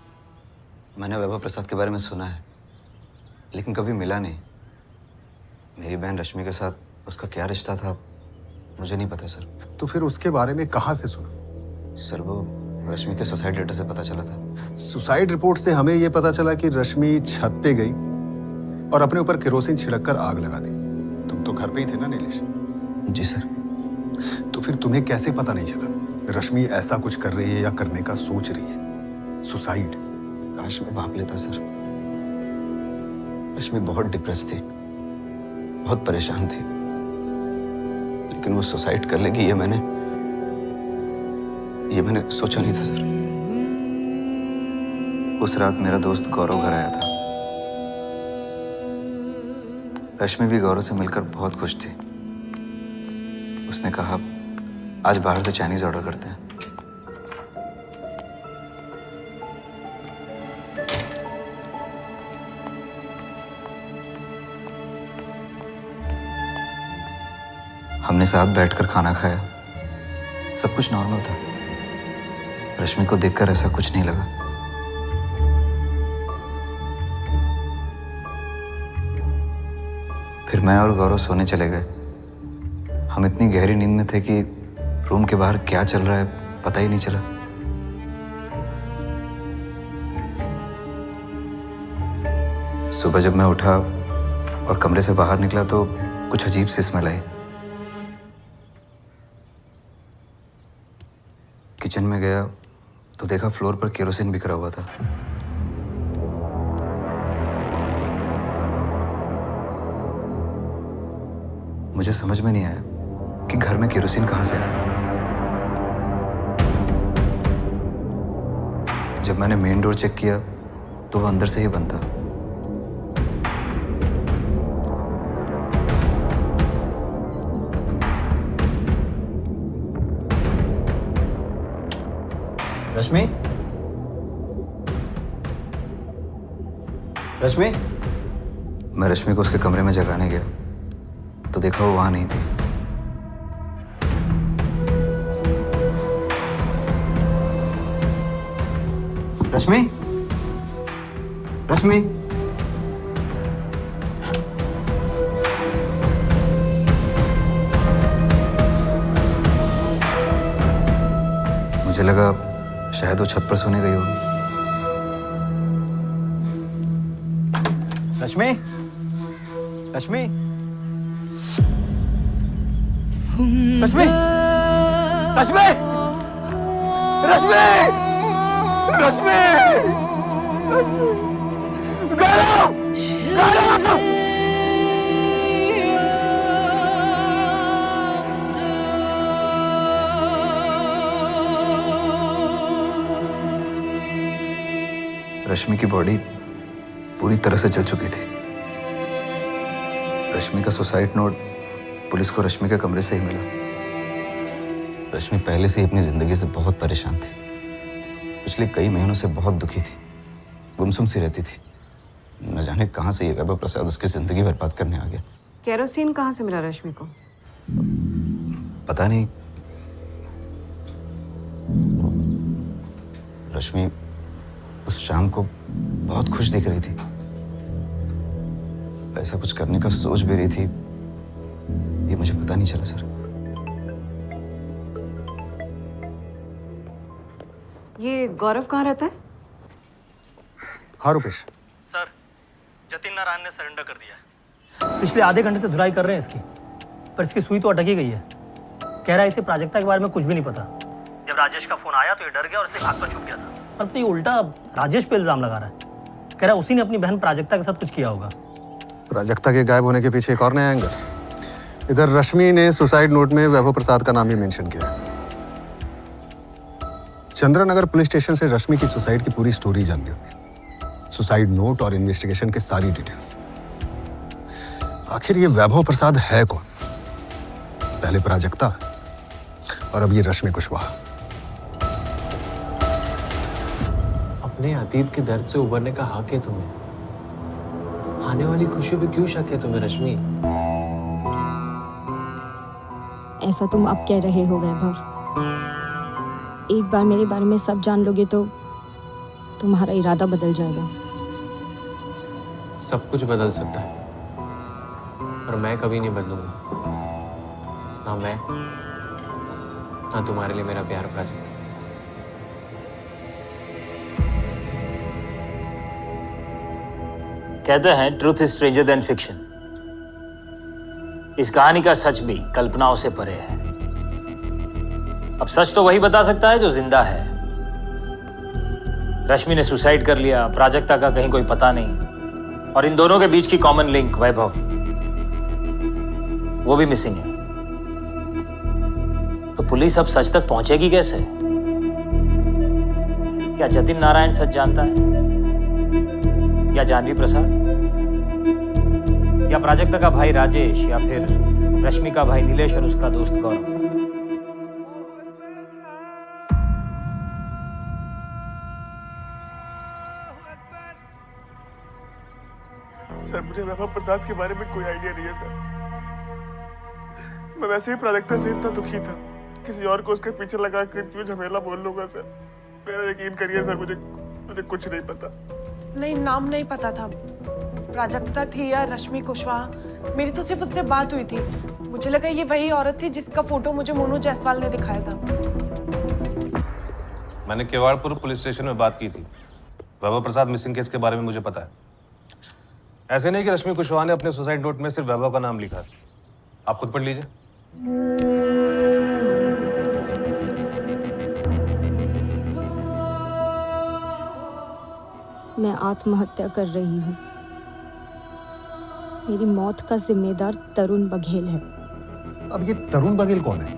मैंने वैभव प्रसाद के बारे में सुना है, लेकिन कभी मिला नहीं। मेरी बहन रश्मि के साथ उसका क्या रिश्ता था मुझे नहीं पता सर। तो फिर उसके बारे में कहाँ से सुना? सर वो रश्मि के सुसाइड लेटर से पता चला था। सुसाइड रिपोर्ट से हमें यह पता चला कि रश्मि छत पे गई और अपने ऊपर केरोसिन छिड़ककर आग लगा दी। तुम तो घर पे ही थे ना नीलेश? जी सर। तो फिर तुम्हें कैसे पता नहीं चला रश्मि ऐसा कुछ कर रही है या करने का सोच रही है? सुसाइड? काश मैं भांप लेता सर। रश्मि बहुत डिप्रेस थी, बहुत परेशान थी, लेकिन वो सुसाइड कर लेगी ये मैंने सोचा नहीं था सर। उस रात मेरा दोस्त गौरव घर आया था। रश्मि भी गौरव से मिलकर बहुत खुश थी। उसने कहा आज बाहर से चाइनीज ऑर्डर करते हैं। हमने साथ बैठकर खाना खाया, सब कुछ नॉर्मल था। रश्मि को देखकर ऐसा कुछ नहीं लगा। फिर मैं और गौरव सोने चले गए। हम इतनी गहरी नींद में थे कि रूम के बाहर क्या चल रहा है पता ही नहीं चला। सुबह जब मैं उठा और कमरे से बाहर निकला तो कुछ अजीब सी स्मेल आई। किचन में गया तो देखा फ्लोर पर केरोसिन बिखरा हुआ था। मुझे समझ में नहीं आया कि घर में केरोसिन कहां से आया। जब मैंने मेन डोर चेक किया तो वो अंदर से ही बंद था। रश्मि? रश्मि? मैं रश्मि को उसके कमरे में जगाने गया तो देखा वो वहां नहीं थी। रश्मि, रश्मि, मुझे लगा शायद वो छत पर सोने गई होगी। रश्मि, रश्मि, रश्मि, रश्मि, रश्मि, रश्मि, गौरव, गौरव! रश्मि की बॉडी पूरी तरह से जल चुकी थी। रश्मि का सुसाइड नोट पुलिस को रश्मि के कमरे से ही मिला। रश्मि पहले से ही अपनी जिंदगी से बहुत परेशान थी। पिछले कई महीनों से बहुत दुखी थी, गुमसुम सी रहती थी। न जाने कहां से ये वैभव प्रसाद उसकी जिंदगी बर्बाद करने आ गया। केरोसिन कहाँ से मिला रश्मि को? पता नहीं। रश्मि उस शाम को बहुत खुश दिख रही थी। ऐसा कुछ करने का सोच भी रही थी, ये मुझे पता नहीं चला सर। ये गौरव कहाँ रहता है? हाँ रुपेश। सर, जतिन नारायण ने सरेंडर कर दिया है। पिछले आधे घंटे से धुलाई कर रहे हैं इसकी, पर इसकी सुई तो अटक ही गई है। कह रहा है इसे प्राजक्ता के बारे में कुछ भी नहीं पता। जब राजेश का फोन आया तो ये डर गया और इसे भाग कर छुप गया था। पर तो ये उल्टा राजेश पे इल्जाम लगा रहा है। कह रहा है उसी ने अपनी बहन प्राजक्ता के साथ कुछ किया होगा। प्राजक्ता के गायब होने के पीछे एक और नया एंगल। इधर रश्मि ने सुसाइड नोट में वैभव प्रसाद का नाम ही मेंशन किया है। चंद्रनगर पुलिस स्टेशन से रश्मि की सुसाइड की पूरी स्टोरी जाननी होगी, सुसाइड नोट और इन्वेस्टिगेशन की सारी डिटेल्स। आखिर ये वैभव प्रसाद है कौन? पहले प्राजक्ता और अब ये रश्मि कुशवाहा। अपने अतीत के दर्द से उबरने का हक है तुम्हें। आने वाली खुशियों पे क्यों शक है तुम्हें रश्मि? ऐसा तुम अब कह रहे हो वैभव। एक बार मेरे बारे में सब जान लोगे तो तुम्हारा इरादा बदल जाएगा। सब कुछ बदल सकता है, पर मैं कभी नहीं बदलूंगा। ना मैं, ना तुम्हारे लिए मेरा प्यार प्राजक्ता। कहते हैं truth is stranger then fiction. इस कहानी का सच भी कल्पनाओं से परे है। अब सच तो वही बता सकता है जो जिंदा है। रश्मि ने सुसाइड कर लिया, प्राजक्ता का कहीं कोई पता नहीं, और इन दोनों के बीच की कॉमन लिंक वैभव, वो भी मिसिंग है। तो पुलिस अब सच तक पहुंचेगी कैसे? क्या जतिन नारायण सच जानता है, या जानवी प्रसाद, या प्राजक्ता का भाई राजेश, या फिर रश्मि का भाई नीलेश और उसका दोस्त गौरव? सर, मुझे वैभव प्रसाद के बारे में कोई आइडिया नहीं है सर। मैं वैसे ही प्राजक्ता से इतना दुखी था, किसी और को उसके पीछे लगा कर क्यों झमेला बोल लूंगा सर। मेरा यकीन करिए सर, मुझे कुछ नहीं पता। नहीं, नाम नहीं पता था। प्राजक्ता थी या रश्मि कुशवाहा, मेरी तो सिर्फ उससे बात हुई थी। मुझे लगा ये वही औरत थी जिसका फोटो मुझे मोनू जायसवाल ने दिखाया था। मैंने केवाड़पुर पुलिस स्टेशन में बात की थी। वैभव प्रसाद मिसिंग केस के बारे में मुझे पता है। ऐसे नहीं कि रश्मि कुशवाहा ने अपने सुसाइड नोट में सिर्फ वैभव का नाम लिखा। आप खुद पढ़ लीजिए। मैं आत्महत्या कर रही हूँ। मेरी मौत का जिम्मेदार तरुण बघेल है। अब ये तरुण बघेल कौन है?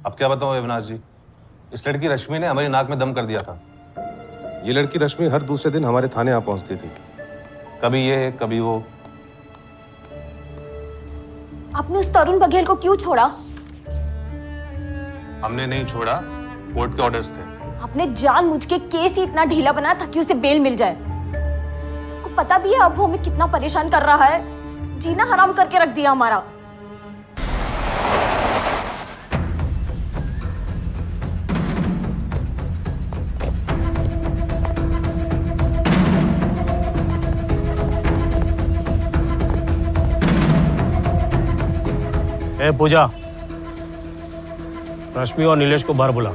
अब क्या बताऊं अविनाश जी, इस लड़की रश्मि ने हमारी नाक में दम कर दिया था। ये लड़की रश्मि हर दूसरे दिन हमारे थाने आ पहुंचती थी, कभी ये कभी वो। आपने उस तरुण बघेल को क्यों छोड़ा? हमने नहीं छोड़ा, कोर्ट के ऑर्डर्स थे। आप आपने जानबूझ के केस ही इतना ढीला बनाया ताकि उसे बेल मिल जाए। आपको पता भी है अब वो हमें कितना परेशान कर रहा है, जीना हराम करके रख दिया हमारा। ए पूजा, रश्मि और नीलेश को बाहर बुला।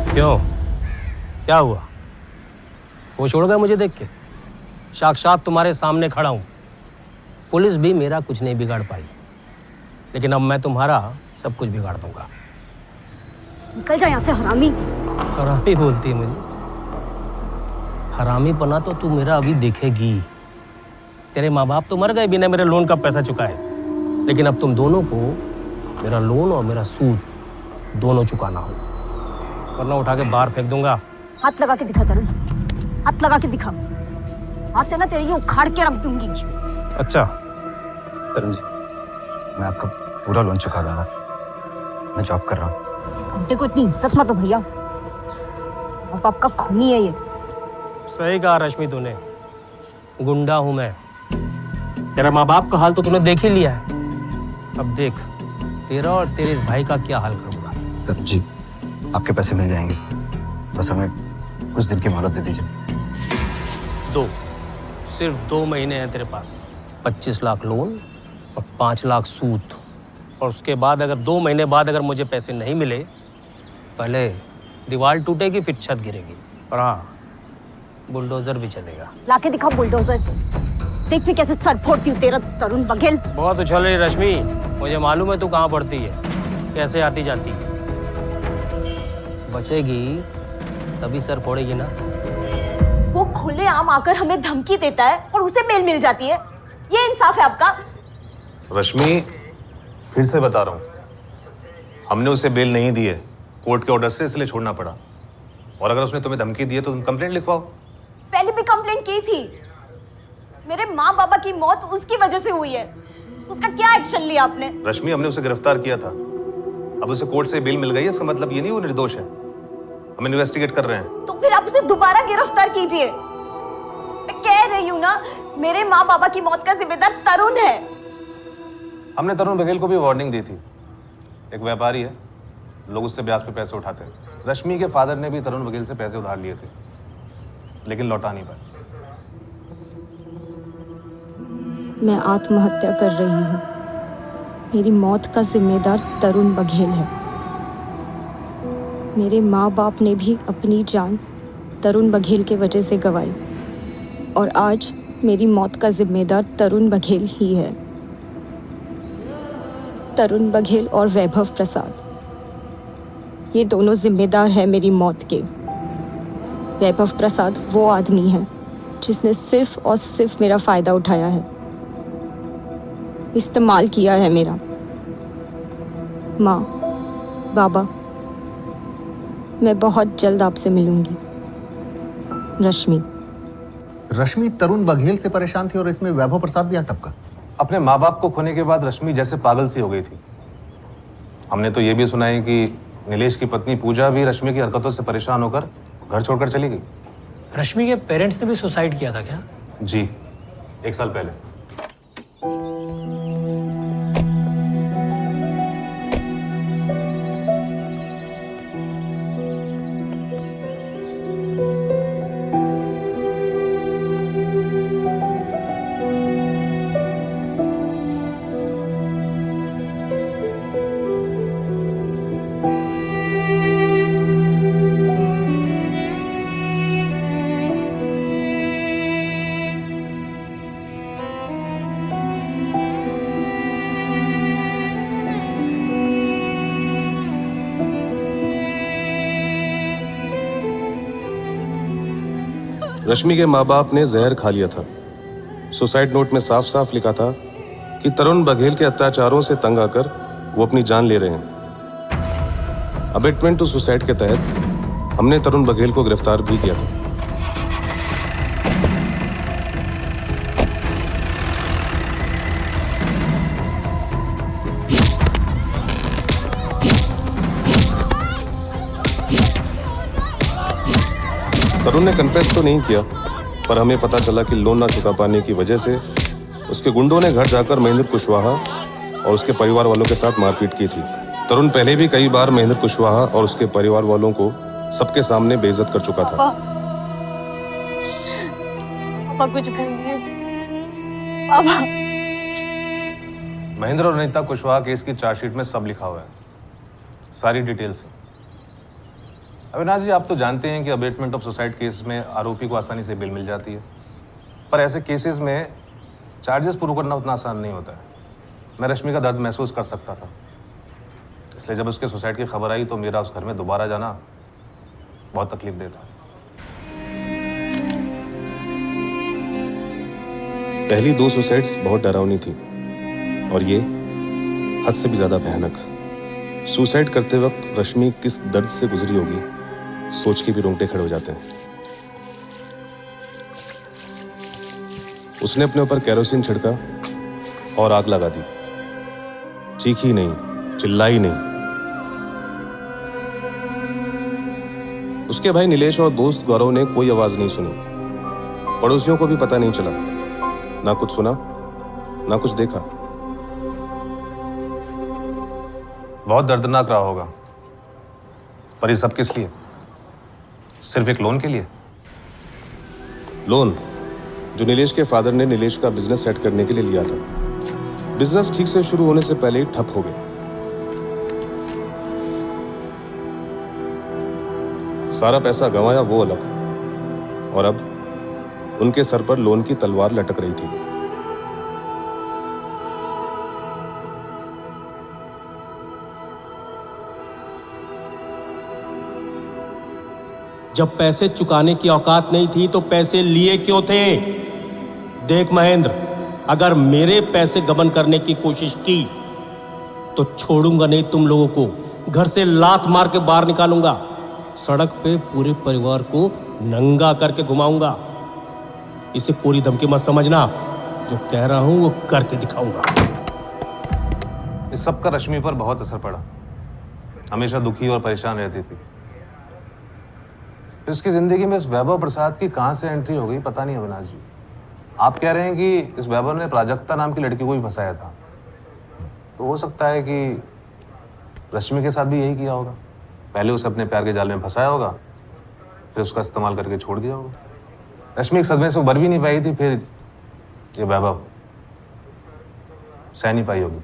क्यों, क्या हुआ? वो छोड़ गए मुझे देख के? साक्षात तुम्हारे सामने खड़ा हूं। पुलिस भी मेरा कुछ नहीं बिगाड़ पाई, लेकिन अब मैं तुम्हारा सब कुछ बिगाड़ दूंगा। निकल जा यहाँ से हरामी। हरामी बोलती है मुझे? हरामी पना तो तू मेरा अभी देखेगी। तेरे माँ बाप तो मर गए बिना मेरे लोन का पैसा चुकाए, लेकिन अब तुम दोनों को मेरा लोन और मेरा सूद दोनों चुकाना हो, वरना उठा के बाहर फेंक दूंगा। हाथ लगा के दिखा तरुण, हाथ लगा के दिखा। हाथ है ना तेरे, ये उखाड़ के रख दूंगी। अच्छा तरुण जी, मैं आपका पूरा लोन चुका दूंगा। मैं जॉब कर रहा हूँ। इस घंटे को इतनी इज्जत मत दो भैया, अब आपका खूनी है ये। सही कहा रश्मि तूने, गुंडा हूं मैं। तेरा माँ बाप का हाल तो तूने देख ही लिया है, अब देख तेरा और तेरे इस भाई का क्या हाल करूंगा। तरुण जी, आपके पैसे मिल जाएंगे, बस हमें कुछ दिन की मोहलत दे दीजिए। सिर्फ 2 महीने हैं तेरे पास। 25 लाख लोन और 5 लाख सूद, और उसके बाद अगर 2 महीने बाद अगर मुझे पैसे नहीं मिले, पहले दीवार टूटेगी फिर छत गिरेगी, और हाँ बुलडोजर भी चलेगा। लाके दिखा बुलडोजर, देख भी कैसे सर फोड़ती हूँ तेरा तरुण बघेल। बहुत उछल रही रश्मि, मुझे मालूम है तू कहाँ पड़ती है, कैसे आती जाती है। बचेगी तभी सर फोड़ेगी ना। वो खुले आम आकर हमें धमकी देता है और उसे बेल मिल जाती है, ये इंसाफ है आपका? रश्मि, फिर से बता रहा हूं, हमने उसे बेल नहीं दी है, कोर्ट के ऑर्डर से, इसलिए छोड़ना पड़ा। और अगर उसने तुम्हें धमकी दी है तो तुम कंप्लेंट लिखवाओ। पहले भी कंप्लेंट की थी। मेरे माँ बाबा की मौत उसकी वजह से हुई है, उसका क्या एक्शन लिया आपने? रश्मि, हमने उसे गिरफ्तार किया था, अब उसे कोर्ट से बेल मिल गई है, इसका मतलब ये नहीं वो निर्दोष है। हम इन्वेस्टिगेट कर रहे हैं। तो फिर आप उसे दोबारा गिरफ्तार कीजिए। मैं कह रही हूँ ना, मेरे माँ बाबा की मौत का जिम्मेदार तरुण है। हमने तरुण बघेल को भी वार्निंग दी थी। एक व्यापारी है, लोग उससे ब्याज पे पैसे उठाते हैं। रश्मि के फादर ने भी तरुण बघेल से पैसे उधार लिए थे, लेकिन लौटा नहीं पाए। मैं आत्महत्या कर रही हूँ। मेरी मौत का जिम्मेदार तरुण बघेल है। मेरे माँ बाप ने भी अपनी जान तरुण बघेल के वजह से गंवाई, और आज मेरी मौत का जिम्मेदार तरुण बघेल ही है। तरुण बघेल और वैभव प्रसाद, ये दोनों जिम्मेदार हैं मेरी मौत के। वैभव प्रसाद वो आदमी है जिसने सिर्फ और सिर्फ मेरा फायदा उठाया है, इस्तेमाल किया है मेरा। माँ, बाबा, मैं बहुत जल्द आपसे मिलूंगी। रश्मि। रश्मि तरुण बघेल से परेशान थी और इसमें वैभव प्रसाद भी यहाँ टपका। अपने माँ बाप को खोने के बाद रश्मि जैसे पागल सी हो गई थी। हमने तो ये भी सुना है कि नीलेश की पत्नी पूजा भी रश्मि की हरकतों से परेशान होकर घर छोड़कर चली गई। रश्मि के पेरेंट्स ने भी सुसाइड किया था क्या? जी, 1 साल पहले। रश्मि के माँ बाप ने जहर खा लिया था। सुसाइड नोट में साफ साफ लिखा था कि तरुण बघेल के अत्याचारों से तंग आकर वो अपनी जान ले रहे हैं। अबेटमेंट टू सुसाइड के तहत हमने तरुण बघेल को गिरफ्तार भी किया था। तरुण ने कन्फेस तो नहीं किया, पर हमें पता चला कि लोन ना चुका पाने की वजह से उसके गुंडों ने घर जाकर महेंद्र कुशवाहा और उसके परिवार वालों के साथ मारपीट की थी। तरुण पहले भी कई बार महेंद्र कुशवाहा और उसके परिवार वालों को सबके सामने बेइज्जत कर चुका था। पापा कुछ बोलिए पापा। महेंद्र और अनीता कुशवाहा केस की चार्जशीट में सब लिखा हुआ है, सारी डिटेल्स। अविनाश जी, आप तो जानते हैं कि अबेटमेंट ऑफ सुसाइड केस में आरोपी को आसानी से बेल मिल जाती है, पर ऐसे केसेस में चार्जेस प्रूव करना उतना आसान नहीं होता है। मैं रश्मि का दर्द महसूस कर सकता था, इसलिए जब उसके सुसाइड की खबर आई तो मेरा उस घर में दोबारा जाना बहुत तकलीफ देता। पहली 2 सुसाइड्स बहुत डरावनी थी और ये हद से भी ज्यादा भयानक। सुसाइड करते वक्त रश्मि किस दर्द से गुजरी होगी, सोच के भी रोंगटे खड़े हो जाते हैं। उसने अपने ऊपर केरोसिन छिड़का और आग लगा दी। चीखी नहीं, चिल्लाई नहीं। उसके भाई नीलेश और दोस्त गौरव ने कोई आवाज नहीं सुनी। पड़ोसियों को भी पता नहीं चला, ना कुछ सुना ना कुछ देखा। बहुत दर्दनाक रहा होगा, पर ये सब किस लिए? सिर्फ एक लोन के लिए? लोन जो नीलेश के फादर ने नीलेश का बिजनेस सेट करने के लिए लिया था। बिजनेस ठीक से शुरू होने से पहले ही ठप हो गया। सारा पैसा गंवाया वो अलग, और अब उनके सर पर लोन की तलवार लटक रही थी। जब पैसे चुकाने की औकात नहीं थी तो पैसे लिए क्यों थे? देख महेंद्र, अगर मेरे पैसे गबन करने की कोशिश की तो छोड़ूंगा नहीं तुम लोगों को। घर से लात मार के बाहर निकालूंगा, सड़क पे पूरे परिवार को नंगा करके घुमाऊंगा। इसे पूरी धमकी मत समझना, जो कह रहा हूं वो करके दिखाऊंगा। इस सब का रश्मि पर बहुत असर पड़ा। हमेशा दुखी और परेशान रहती थी। इसकी जिंदगी में इस वैभव प्रसाद की कहां से एंट्री हो गई पता नहीं। अविनाश जी, आप कह रहे हैं कि इस वैभव ने प्राजक्ता नाम की लड़की को भी फंसाया था, तो हो सकता है कि रश्मि के साथ भी यही किया होगा। पहले उसे अपने प्यार के जाल में फंसाया होगा, फिर उसका इस्तेमाल करके छोड़ दिया होगा। रश्मि एक सदमे से उबर भी नहीं पाई थी, फिर ये वैभव सह नहीं पाई होगी।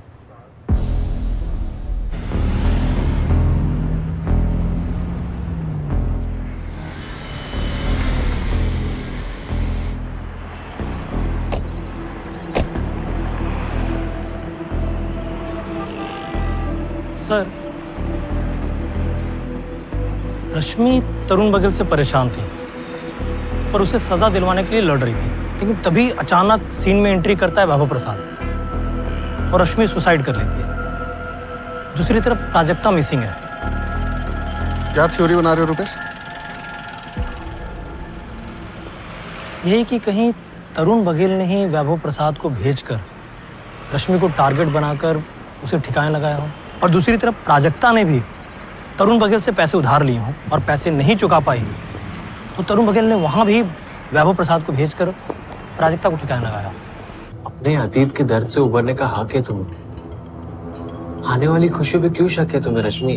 सर, रश्मि तरुण बघेल से परेशान थी पर उसे सजा दिलवाने के लिए लड़ रही थी, लेकिन तभी अचानक सीन में एंट्री करता है वैभव प्रसाद और रश्मि सुसाइड कर लेती है। दूसरी तरफ प्राजक्ता मिसिंग है। क्या थ्योरी बना रहे हो रुपेश? यही कि कहीं तरुण बघेल ने ही वैभव प्रसाद को भेजकर रश्मि को टारगेट बनाकर उसे ठिकाने लगाया हो, और दूसरी तरफ प्राजक्ता ने भी तरुण बघेल से पैसे उधार लिए हों और पैसे नहीं चुका पाई, तो तरुण बघेल ने वहां भी वैभव प्रसाद को भेजकर प्राजक्ता को ठिकाने लगाया। अपने अतीत के दर्द से उबरने का हक है तुम्हें। आने वाली खुशियों पे क्यों शक है तुम्हें रश्मि?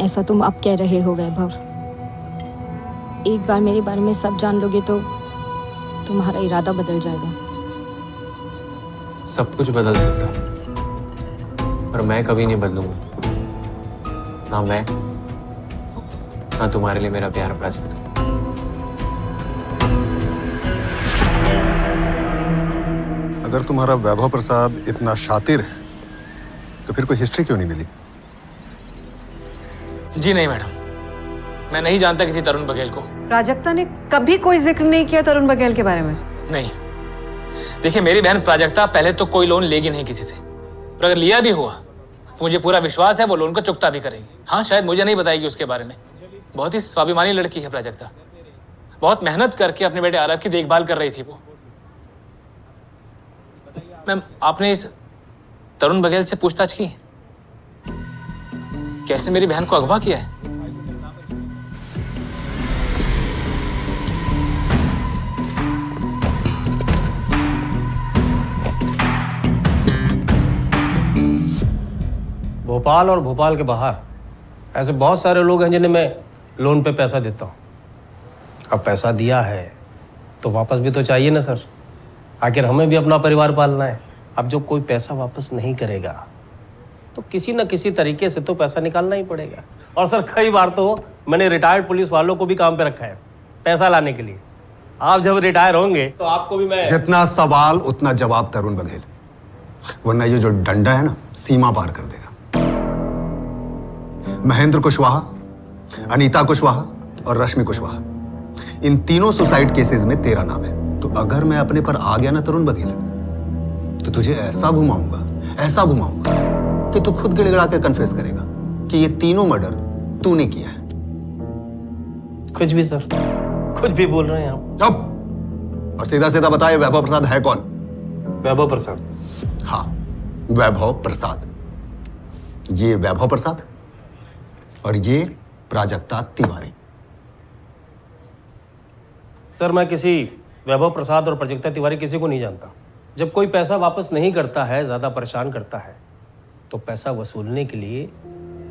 ऐसा तुम अब कह रहे हो वैभव। एक बार मेरे बारे में सब जान लोगे तो तुम्हारा इरादा बदल जाएगा। सब कुछ बदल सकता, पर मैं कभी नहीं बदलूंगा। ना मैं, ना तुम्हारे लिए मेरा प्यार प्राजक्ता। अगर तुम्हारा वैभव प्रसाद इतना शातिर है तो फिर कोई हिस्ट्री क्यों नहीं मिली? जी नहीं मैडम, मैं नहीं जानता किसी तरुण बघेल को। प्राजक्ता ने कभी कोई जिक्र नहीं किया तरुण बघेल के बारे में। नहीं, देखिए मेरी बहन प्राजक्ता पहले तो कोई लोन लेगी नहीं किसी से, और अगर लिया भी हुआ तो मुझे पूरा विश्वास है वो लोन को चुकता भी करेगी। हाँ, शायद मुझे नहीं बताएगी उसके बारे में। बहुत ही स्वाभिमानी लड़की है प्राजक्ता, बहुत मेहनत करके अपने बेटे आरव की देखभाल कर रही थी वो। मैम, आपने इस तरुण बघेल से पूछताछ की? क्या इसने मेरी बहन को अगवा किया है? भोपाल और भोपाल के बाहर ऐसे बहुत सारे लोग हैं जिन्हें मैं लोन पे पैसा देता हूँ। अब पैसा दिया है तो वापस भी तो चाहिए ना सर। आखिर हमें भी अपना परिवार पालना है। अब जो कोई पैसा वापस नहीं करेगा तो किसी न किसी तरीके से तो पैसा निकालना ही पड़ेगा। और सर कई बार तो मैंने रिटायर्ड पुलिस वालों को भी काम पे रखा है पैसा लाने के लिए। आप जब रिटायर होंगे तो आपको भी मैं। जितना सवाल उतना जवाब तरुण बघेल, वरना ये जो डंडा है ना सीमा पार कर देगा। महेंद्र कुशवाहा, अनीता कुशवाहा और रश्मि कुशवाहा, इन तीनों सुसाइड केसेस में तेरा नाम है। तो अगर मैं अपने पर आ गया ना तरुण बघेल, तो तुझे ऐसा घुमाऊंगा कि तू खुद गिड़गिड़ा के कन्फेस करेगा कि ये तीनों मर्डर तूने किया है। कुछ भी सर, कुछ भी बोल रहे हैं आप। चुप। और सीधा सीधा बताइए वैभव प्रसाद है कौन? वैभव प्रसाद? हाँ, वैभव प्रसाद। ये वैभव प्रसाद और ये प्राजक्ता तिवारी। सर मैं किसी वैभव प्रसाद और प्राजक्ता तिवारी किसी को नहीं जानता। जब कोई पैसा वापस नहीं करता है, ज्यादा परेशान करता है, तो पैसा वसूलने के लिए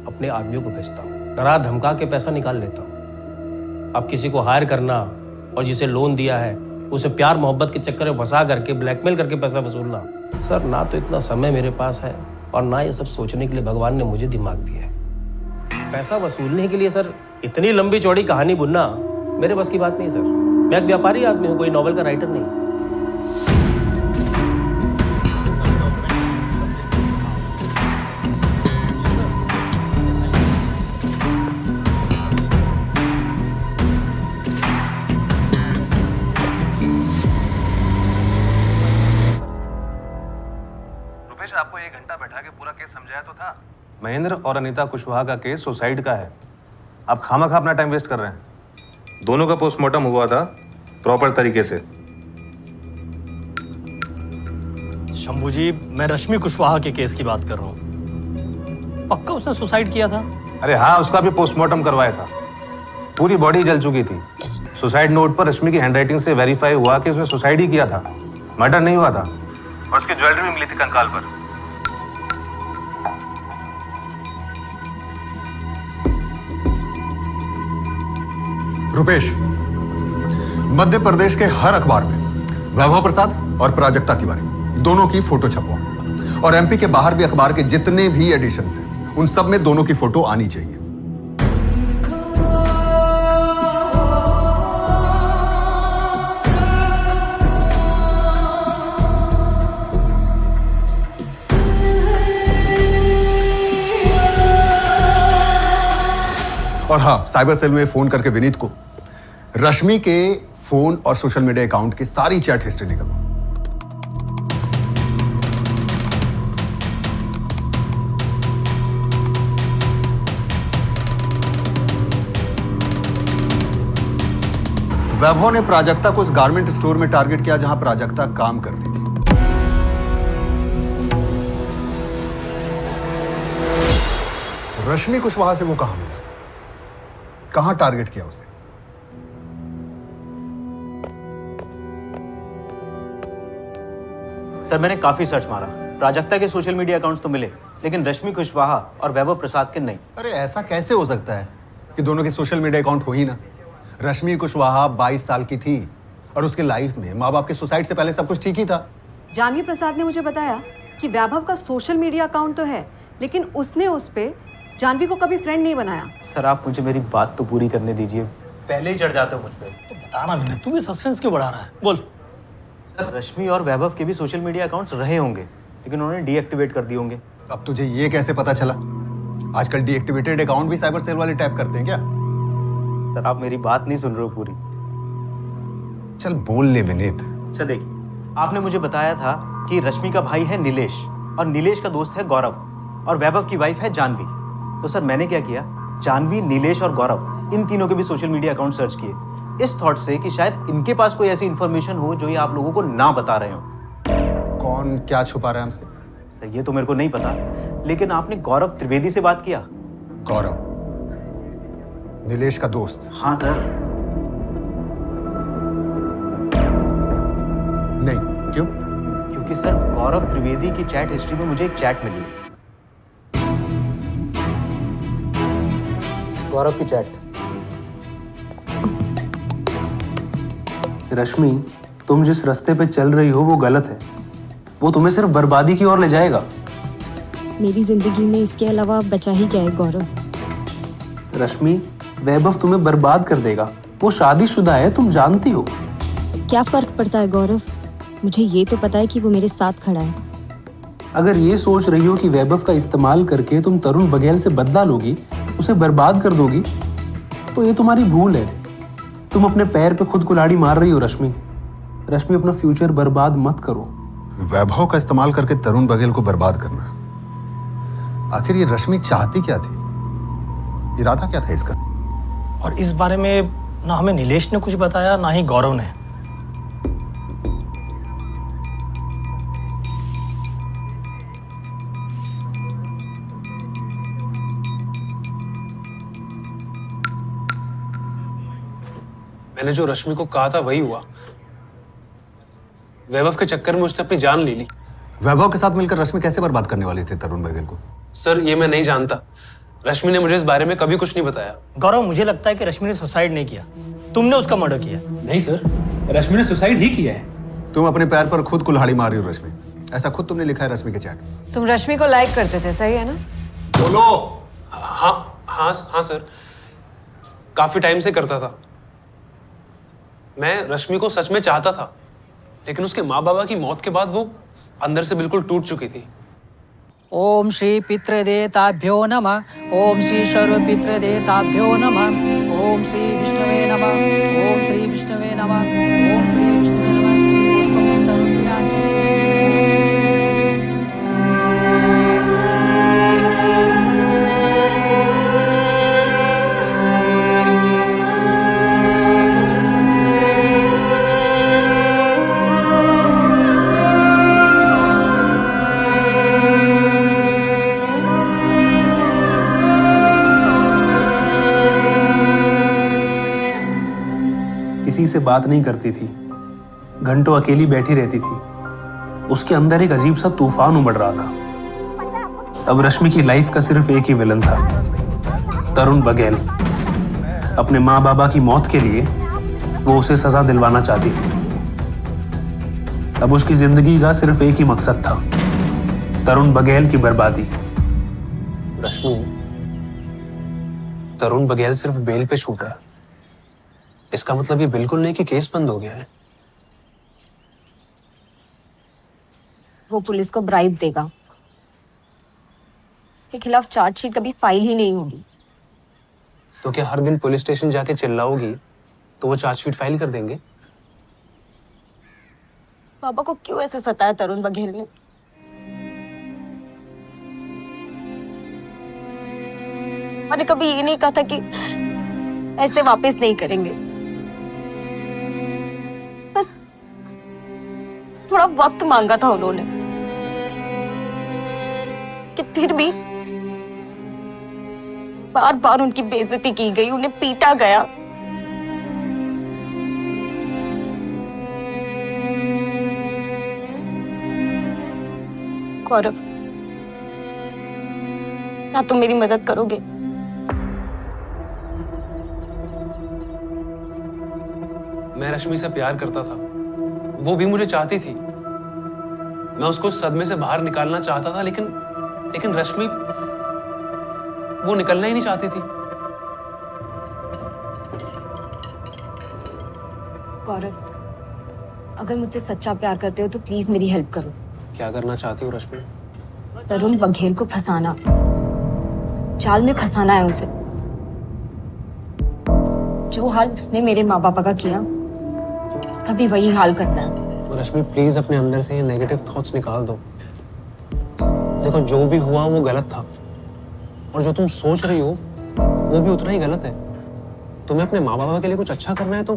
अपने आदमियों को भेजता हूँ, डरा धमका के पैसा निकाल लेता हूँ। अब किसी को हायर करना और जिसे लोन दिया है उसे प्यार मोहब्बत के चक्कर में फंसा करके ब्लैकमेल करके पैसा वसूलना, सर ना तो इतना समय मेरे पास है और ना ये सब सोचने के लिए भगवान ने मुझे दिमाग दिया है। पैसा वसूलने के लिए सर इतनी लंबी चौड़ी कहानी बुनना मेरे बस की बात नहीं सर। मैं एक व्यापारी आदमी हूँ, कोई नॉवल का राइटर नहीं। आपको 1 घंटा बैठा के पूरा केस समझाया तो था। महेंद्र और अनीता कुशवाहा का केस सुसाइड का है। आप खामखा अपना टाइम वेस्ट कर रहे हैं। दोनों का पोस्टमार्टम हुआ था प्रॉपर तरीके से। शंभू जी, मैं रश्मि कुशवाहा के केस की बात कर रहा हूँ। पक्का उसने सुसाइड किया था? अरे हाँ, उसका भी पोस्टमार्टम करवाया था। पूरी बॉडी जल चुकी थी। सुसाइड नोट पर रश्मि की हैंडराइटिंग से वेरीफाई हुआ कि उसने सुसाइड ही किया था, मर्डर नहीं हुआ था। और उसकी ज्वेलरी भी मिली थी कंकाल पर। रुपेश, मध्य प्रदेश के हर अखबार में वैभव प्रसाद और प्राजक्ता तिवारी दोनों की फोटो छपवा, और एमपी के बाहर भी अखबार के जितने भी एडिशंस हैं उन सब में दोनों की फोटो आनी चाहिए। और हाँ, साइबर सेल में फोन करके विनीत को रश्मि के फोन और सोशल मीडिया अकाउंट की सारी चैट हिस्ट्री निकलवा। वैभव ने प्राजक्ता को उस गारमेंट स्टोर में टारगेट किया जहां प्राजक्ता काम करती थी। रश्मि कुशवाहा से वो कहां मिला, कहां टारगेट किया उसे? सर मैंने काफी सर्च मारा, प्राजक्ता के सोशल मीडिया अकाउंट्स तो मिले, लेकिन रश्मि कुशवाहा और वैभव प्रसाद के नहीं। अरे ऐसा कैसे हो सकता है कि दोनों के सोशल मीडिया अकाउंट हो ही ना? रश्मि कुशवाहा 22 साल की थी और उसके लाइफ में माँ बाप के सुसाइड से पहले सब कुछ ठीक ही था। जानवी प्रसाद ने मुझे बताया कि वैभव का सोशल मीडिया अकाउंट तो है, लेकिन उसने उस पे जानवी को कभी फ्रेंड नहीं बनाया। सर आप मुझे मेरी बात तो पूरी करने दीजिए, पहले ही चढ़ जाते हो मुझ पे। तो बताना भी नहीं, तू भी सस्पेंस क्यों बढ़ा रहा है? बोल। सर रश्मि और वैभव के भी सोशल मीडिया अकाउंट्स रहे होंगे, लेकिन उन्होंने डीएक्टिवेट कर दिए होंगे। अब तुझे ये कैसे पता चला? आजकल डीएक्टिवेटेड अकाउंट भी साइबर सेल वाले टैप करते हैं क्या? सर आप मेरी बात नहीं सुन रहे हो पूरी। चल बोल ले विनीत। सर देखिए, आपने मुझे बताया था कि रश्मि का भाई है नीलेश और नीलेश का दोस्त है गौरव और वैभव की वाइफ है जानवी। तो सर मैंने क्या किया, जानवी, नीलेश और गौरव इन तीनों के भी सोशल मीडिया अकाउंट सर्च किए, इस थॉट से कि शायद इनके पास कोई ऐसी इंफॉर्मेशन हो जो ये आप लोगों को ना बता रहे हो। कौन क्या छुपा रहा है हमसे? सर ये तो मेरे को नहीं पता, लेकिन आपने गौरव त्रिवेदी से बात किया? गौरव नीलेश का दोस्त? हाँ सर। नहीं, क्यों? क्योंकि सर गौरव त्रिवेदी की चैट हिस्ट्री में मुझे एक चैट मिली गौरव की चैट। रश्मि, तुम जिस रास्ते पे चल रही हो वो गलत है। वो तुम्हें सिर्फ बर्बादी की ओर ले जाएगा। मेरी जिंदगी में इसके अलावा बचा ही क्या है गौरव? रश्मि, वैभव तुम्हें बर्बाद कर देगा। वो शादीशुदा है, तुम जानती हो। क्या फर्क पड़ता है गौरव? मुझे ये तो पता है कि वो मेरे साथ खड़ा है। अगर ये सोच रही हो कि वैभव का इस्तेमाल करके तुम तरुण बघेल से बदला लोगी, उसे बर्बाद कर दोगी, तो ये तुम्हारी भूल है। तुम अपने पैर पे खुद कुल्हाड़ी मार रही हो रश्मि। रश्मि, अपना फ्यूचर बर्बाद मत करो। वैभव का इस्तेमाल करके तरुण बघेल को बर्बाद करना, आखिर ये रश्मि चाहती क्या थी? इरादा क्या था इसका? और इस बारे में ना हमें नीलेश ने कुछ बताया, ना ही गौरव ने। मैंने जो रश्मि को कहा था वही हुआ। वैभव के चक्कर में उसने अपनी जान ले ली। वैभव के साथ मिलकर रश्मि कैसे बर्बाद करने वाली थी तरुण बघेल को? सर, ये मैं नहीं जानता। रश्मि ने मुझे इस बारे में कभी कुछ नहीं बताया। गौरव, मुझे लगता है कि रश्मि ने सुसाइड नहीं किया, तुमने उसका मर्डर किया। नहीं सर, रश्मि ने सुसाइड ही किया है। तुम अपने पैर पर खुद कुल्हाड़ी मार रही हो रश्मि, ऐसा खुद तुमने लिखा है रश्मि के चैट। तुम रश्मि को लाइक करते थे, सही है ना? बोलो। हाँ सर, काफी टाइम से करता था। मैं रश्मि को सच में चाहता था, लेकिन उसके माँ बाबा की मौत के बाद वो अंदर से बिल्कुल टूट चुकी थी। ओम श्री पितृदेवताभ्यो नमः। ओम श्री सर्व पितृदेवताभ्यो नमः। ओम श्री विष्णवे नमः। ओम श्री विष्णवे नमः। ओम श्री विष्णवे नमः। पुष्पं सर्वयामि। किसी से बात नहीं करती थी, घंटों अकेली बैठी रहती थी। उसके अंदर एक अजीब सा तूफान उमड़ रहा था। अब रश्मि की लाइफ का सिर्फ एक ही विलन था, तरुण बघेल। अपने माँ बाबा की मौत के लिए वो उसे सजा दिलवाना चाहती थी। अब उसकी जिंदगी का सिर्फ एक ही मकसद था, तरुण बघेल की बर्बादी। रश्मि, तरुण बघेल सिर्फ बेल पे छूटा है। इसका मतलब ये बिल्कुल नहीं कि केस बंद हो गया है। वो पुलिस को ब्राइब देगा, उसके खिलाफ चार्जशीट कभी फाइल ही नहीं होगी। तो क्या हर दिन पुलिस स्टेशन जाके चिल्लाओगी तो वो चार्जशीट फाइल कर देंगे? पापा को क्यों ऐसे सताया तरुण बघेल ने? मैंने कभी ये नहीं कहा था कि ऐसे वापस नहीं करेंगे। बस थोड़ा वक्त मांगा था उन्होंने, कि फिर भी बार बार उनकी बेइज्जती की गई, उन्हें पीटा गया। गौरव, क्या तुम मेरी मदद करोगे? मैं रश्मि से प्यार करता था, वो भी मुझे चाहती थी। मैं उसको उस सदमे से बाहर निकालना चाहता था, लेकिन रश्मि वो निकलना ही नहीं चाहती थी। गौरव, अगर मुझसे सच्चा प्यार करते हो तो प्लीज मेरी हेल्प करो। क्या करना चाहती हो रश्मि? तरुण बघेल को फंसाना, जाल में फंसाना है उसे। जो हाल उसने मेरे माँ बापा का किया, उसका भी वही हाल करना है। रश्मि, प्लीज अपने अंदर से ये नेगेटिव थॉट्स निकाल दो। देखो, जो भी हुआ वो गलत था, और जो तुम सोच रही हो वो भी उतना ही गलत है। तुम्हें अपने माँ बाबा के लिए कुछ अच्छा करना है तो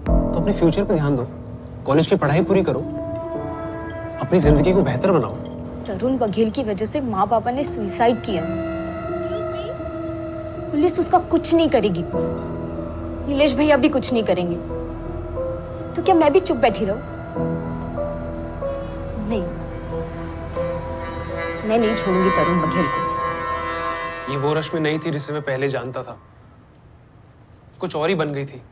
अपने फ्यूचर पे ध्यान दो। कॉलेज की पढ़ाई पूरी करो, अपनी जिंदगी को बेहतर बनाओ। तरुण बघेल की वजह से माँ बाबा ने सुसाइड किया। पुलिस उसका कुछ नहीं करेगी, नीलेश भैया भी कुछ नहीं करेंगे, तो क्या मैं भी चुप बैठी रहूं? नहीं, मैं नहीं छोड़ूंगी तरुण बघेल को। ये वो रश्मि नहीं थी जिसे मैं पहले जानता था। कुछ और ही बन गई थी।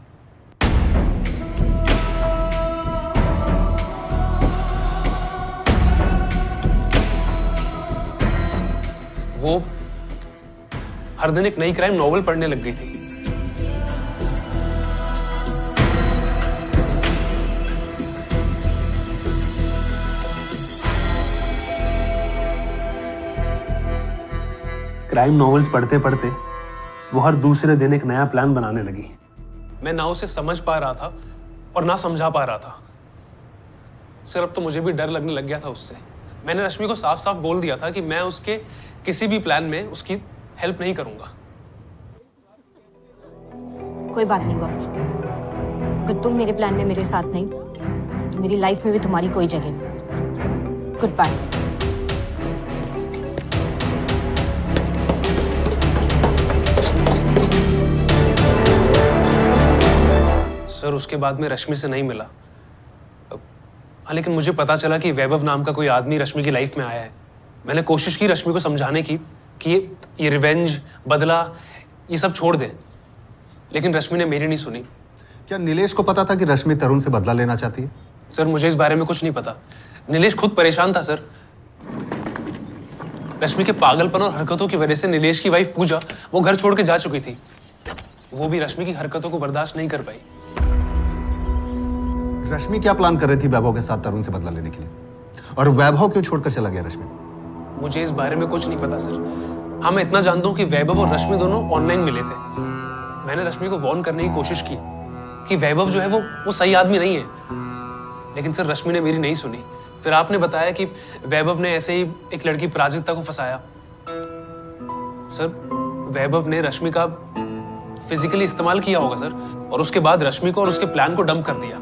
वो हर दिन एक नई क्राइम नॉवल पढ़ने लग गई थी। क्राइम नॉवेल्स पढ़ते पढ़ते वो हर दूसरे दिन एक नया प्लान बनाने लगी। मैं ना उसे समझ पा रहा था और ना समझा पा रहा था। सर अब तो मुझे भी डर लगने लग गया था उससे। मैंने रश्मि को साफ साफ बोल दिया था कि मैं उसके किसी भी प्लान में उसकी हेल्प नहीं करूंगा। कोई बात नहीं गौरव, अगर तुम मेरे प्लान में मेरे साथ नहीं तो मेरी लाइफ में भी तुम्हारी कोई जगह नहीं। Good bye. सर उसके बाद में रश्मि से नहीं मिला। हाँ लेकिन मुझे पता चला कि वैभव नाम का कोई आदमी रश्मि की लाइफ में आया है। मैंने कोशिश की रश्मि को समझाने की कि ये रिवेंज, बदला, ये सब छोड़ दे, लेकिन रश्मि ने मेरी नहीं सुनी। क्या नीलेश को पता था कि रश्मि तरुण से बदला लेना चाहती है? सर मुझे इस बारे में कुछ नहीं पता। नीलेश खुद परेशान था सर। रश्मि के पागलपन और हरकतों की वजह से नीलेश की वाइफ पूजा वो घर छोड़ के जा चुकी थी। वो भी रश्मि की हरकतों को बर्दाश्त नहीं कर पाई। रश्मि क्या प्लान कर रही थी वैभव के साथ तरुण से बदला लेने के लिए? और वैभव क्यों छोड़कर चला गया रश्मि? मुझे इस बारे में कुछ नहीं पता सर। हाँ मैं इतना जानता हूँ कि वैभव और रश्मि दोनों ऑनलाइन मिले थे। मैंने रश्मि को वार्न करने की कोशिश की कि वैभव जो है वो सही आदमी नहीं है, लेकिन सर रश्मि ने मेरी नहीं सुनी। फिर आपने बताया कि वैभव ने ऐसे ही एक लड़की प्राजक्ता को फंसाया। सर वैभव ने रश्मि का फिजिकली इस्तेमाल किया होगा सर, और उसके बाद रश्मि को और उसके प्लान को डंप कर दिया।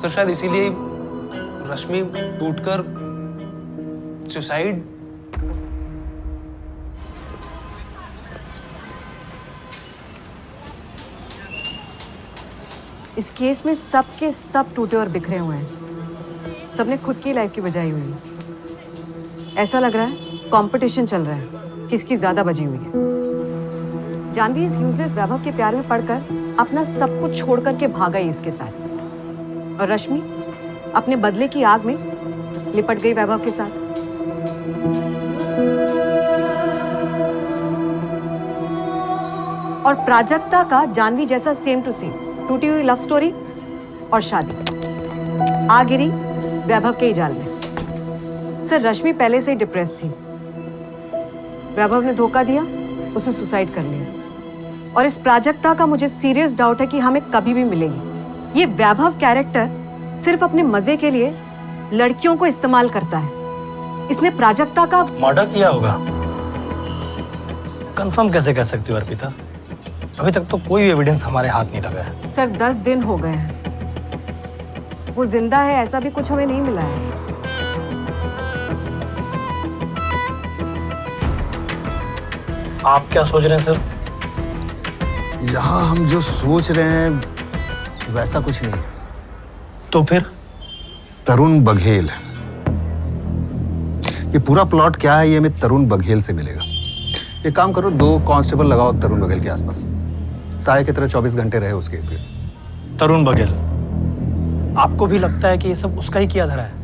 सर शायद इसीलिए रश्मि टूटकर सुसाइड। इस केस में सब के सब टूटे और बिखरे हुए हैं। सबने खुद की लाइफ की बजाई हुई है। ऐसा लग रहा है कंपटीशन चल रहा है, किसकी ज्यादा बजी हुई है। जानवी इस यूजलेस वैभव के प्यार में पड़कर अपना सब कुछ छोड़ करके भागा ही इसके साथ, और रश्मि अपने बदले की आग में लिपट गई वैभव के साथ। और प्राजक्ता का जानवी जैसा सेम टू सेम टूटी हुई लव स्टोरी और शादी आ गिरी वैभव के ही जाल में। सर रश्मि पहले से ही डिप्रेस थी। वैभव ने धोखा दिया, उसने सुसाइड कर लिया। और इस प्राजक्ता का मुझे सीरियस डाउट है कि हमें कभी भी मिलेगी। ये वैभव कैरेक्टर सिर्फ अपने मजे के लिए लड़कियों को इस्तेमाल करता है। इसने प्राजक्ता का मर्डर किया होगा। कंफर्म कैसे कह सकती हो अर्पिता? अभी तक तो कोई एविडेंस हमारे हाथ नहीं लगा है। सर 10 दिन हो गए हैं। वो जिंदा है ऐसा भी कुछ हमें नहीं मिला है। आप क्या सोच रहे हैं सर? यहाँ हम जो सोच रहे हैं वैसा कुछ नहीं है। तो फिर? तरुण बघेल। ये पूरा प्लॉट क्या है ये हमें तरुण बघेल से मिलेगा। एक काम करो, 2 कांस्टेबल लगाओ तरुण बघेल के आसपास, साय की तरह 24 घंटे रहे उसके इर्द। तरुण बघेल, आपको भी लगता है कि ये सब उसका ही किया धरा है?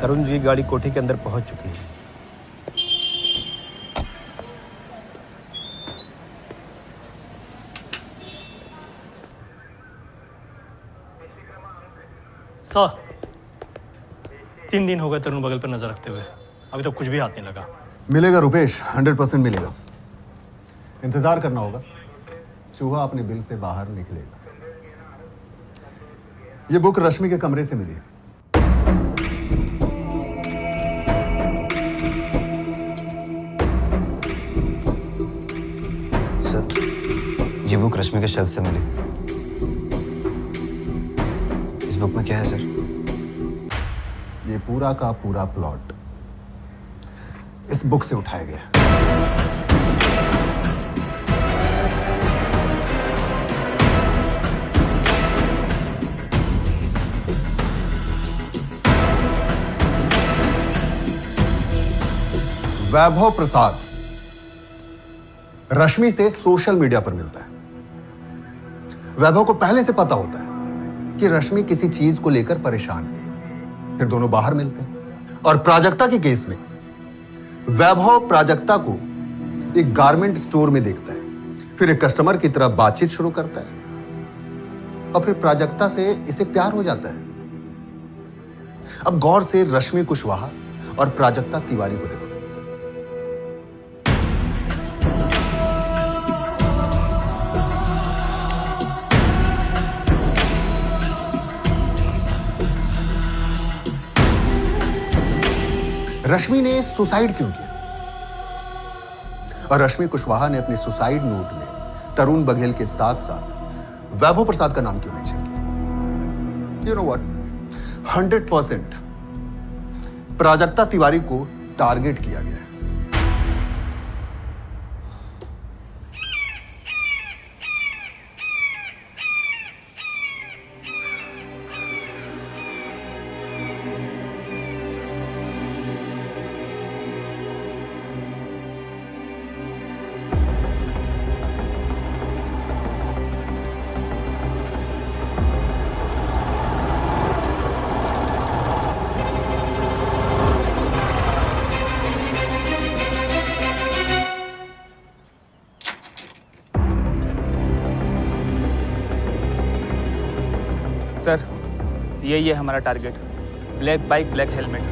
तरुण जी की गाड़ी कोठी के अंदर पहुंच चुकी है। सर 3 दिन हो गए तरुण बगल पर नजर रखते हुए, अभी तक कुछ भी हाथ नहीं लगा। मिलेगा रुपेश, 100% मिलेगा। इंतजार करना होगा, चूहा अपने बिल से बाहर निकलेगा। ये बुक रश्मि के कमरे से मिली। सर, ये बुक रश्मि के शेल्फ से मिली। इस बुक में क्या है सर? ये पूरा का पूरा प्लॉट इस बुक से उठाया गया। वैभव प्रसाद रश्मि से सोशल मीडिया पर मिलता है। वैभव को पहले से पता होता है कि रश्मि किसी चीज को लेकर परेशान है। फिर दोनों बाहर मिलते हैं और प्राजक्ता के केस में वैभव प्राजक्ता को एक गारमेंट स्टोर में देखता है, फिर एक कस्टमर की तरह बातचीत शुरू करता है और फिर प्राजक्ता से इसे प्यार हो जाता है। अब गौर से रश्मि कुशवाहा और प्राजक्ता तिवारी को देखो। रश्मि ने सुसाइड क्यों किया और रश्मि कुशवाहा ने अपने सुसाइड नोट में तरुण बघेल के साथ साथ वैभव प्रसाद का नाम क्यों मेंशन किया? You know what, 100% Prajakta Tiwari को टारगेट किया गया है। सर, यही है हमारा target. Black bike, black helmet.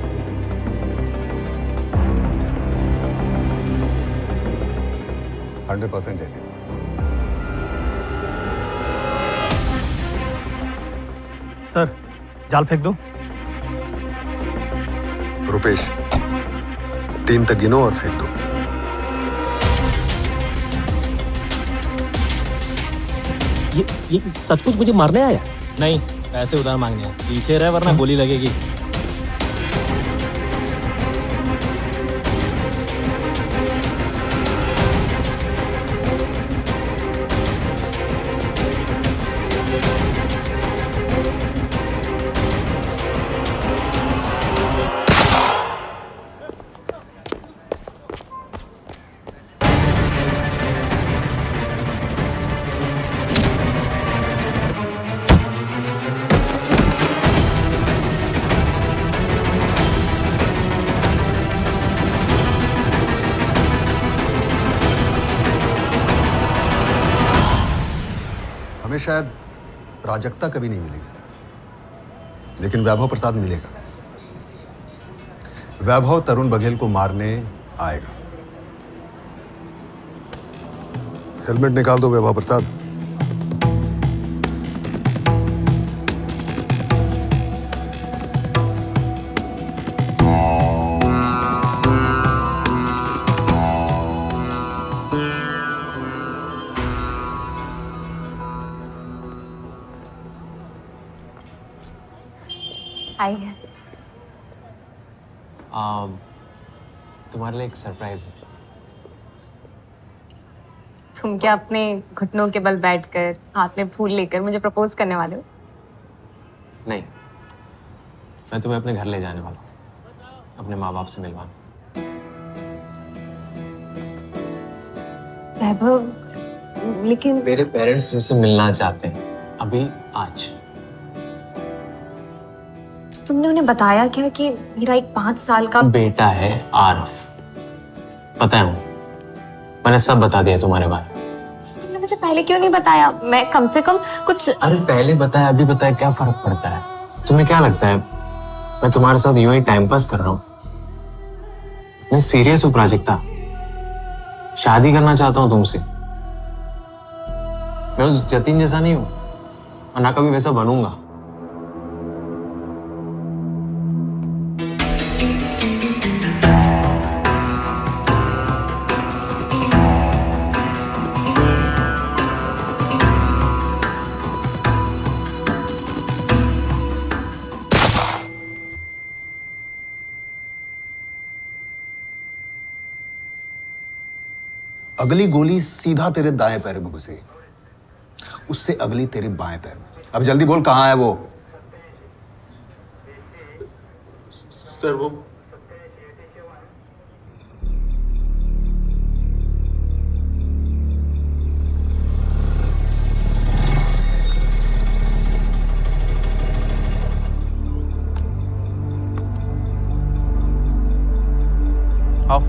चाहिए। सर, जाल फेंक दो। रुपेश, 3 तक गिनो और फेंक दो। ये सब कुछ मुझे मारने आया? नहीं, पैसे उधार मांगने हैं। पीछे रहे वरना गोली लगेगी। हमें शायद प्राजक्ता कभी नहीं मिलेगी, लेकिन वैभव प्रसाद मिलेगा। वैभव तरुण बघेल को मारने आएगा। हेलमेट निकाल दो वैभव प्रसाद। तुम्हारे लिए एक सरप्राइज है। तुम क्या अपने घुटनों के बल बैठकर हाथ में फूल लेकर मुझे प्रपोज करने वाले हो? नहीं, मैं तुम्हें अपने घर ले जाने वाला हूँ, अपने माँ बाप से मिलवाना। वैभव, लेकिन मेरे पेरेंट्स मुझसे मिलना चाहते हैं अभी, आज। तुमने उन्हें बताया क्या कि मेरा एक 5 साल का बेटा है आरफ? पता है मैंने सब बता दिया तुम्हारे बारे में। तुमने मुझे पहले क्यों नहीं बताया? मैं कम से कम कुछ। अरे पहले बताया अभी बताया क्या फर्क पड़ता है? तुम्हें क्या लगता है मैं तुम्हारे साथ यूं ही टाइम पास कर रहा हूँ? मैं सीरियस हूँ प्राजक्ता, शादी करना चाहता हूँ तुमसे। मैं उस जतिन जैसा नहीं हूँ और ना कभी वैसा बनूंगा। अगली गोली सीधा तेरे दाएं पैर में घुसेगी, उससे अगली तेरे बाएं पैर में। अब जल्दी बोल कहां है वो? सर वो आओ।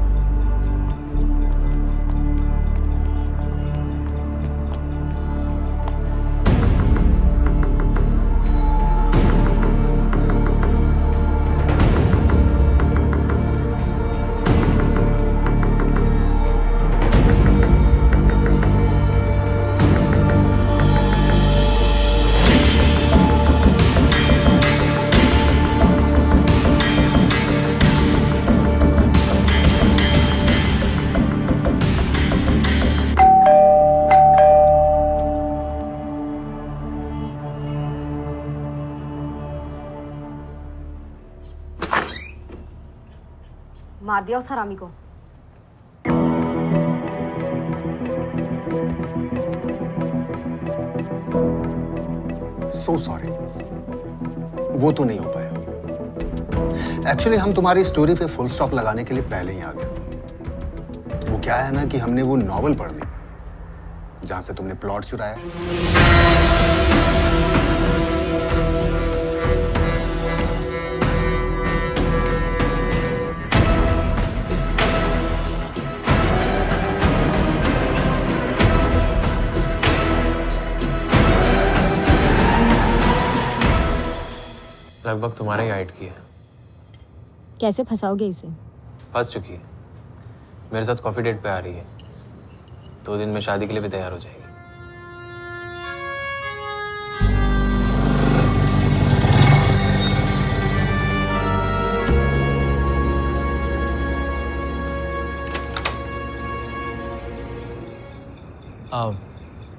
मार दिया उस हरामी को। सो सॉरी, वो तो नहीं हो पाया। एक्चुअली हम तुम्हारी स्टोरी पे फुल स्टॉप लगाने के लिए पहले ही आ गए। वो क्या है ना कि हमने वो नॉवल पढ़ ली जहां से तुमने प्लॉट चुराया। लगभग तुम्हारे ही हाइट की है। कैसे फंसाओगे इसे? फंस चुकी है, मेरे साथ कॉफी डेट पे आ रही है। 2 दिन में शादी के लिए भी तैयार हो जाएगी।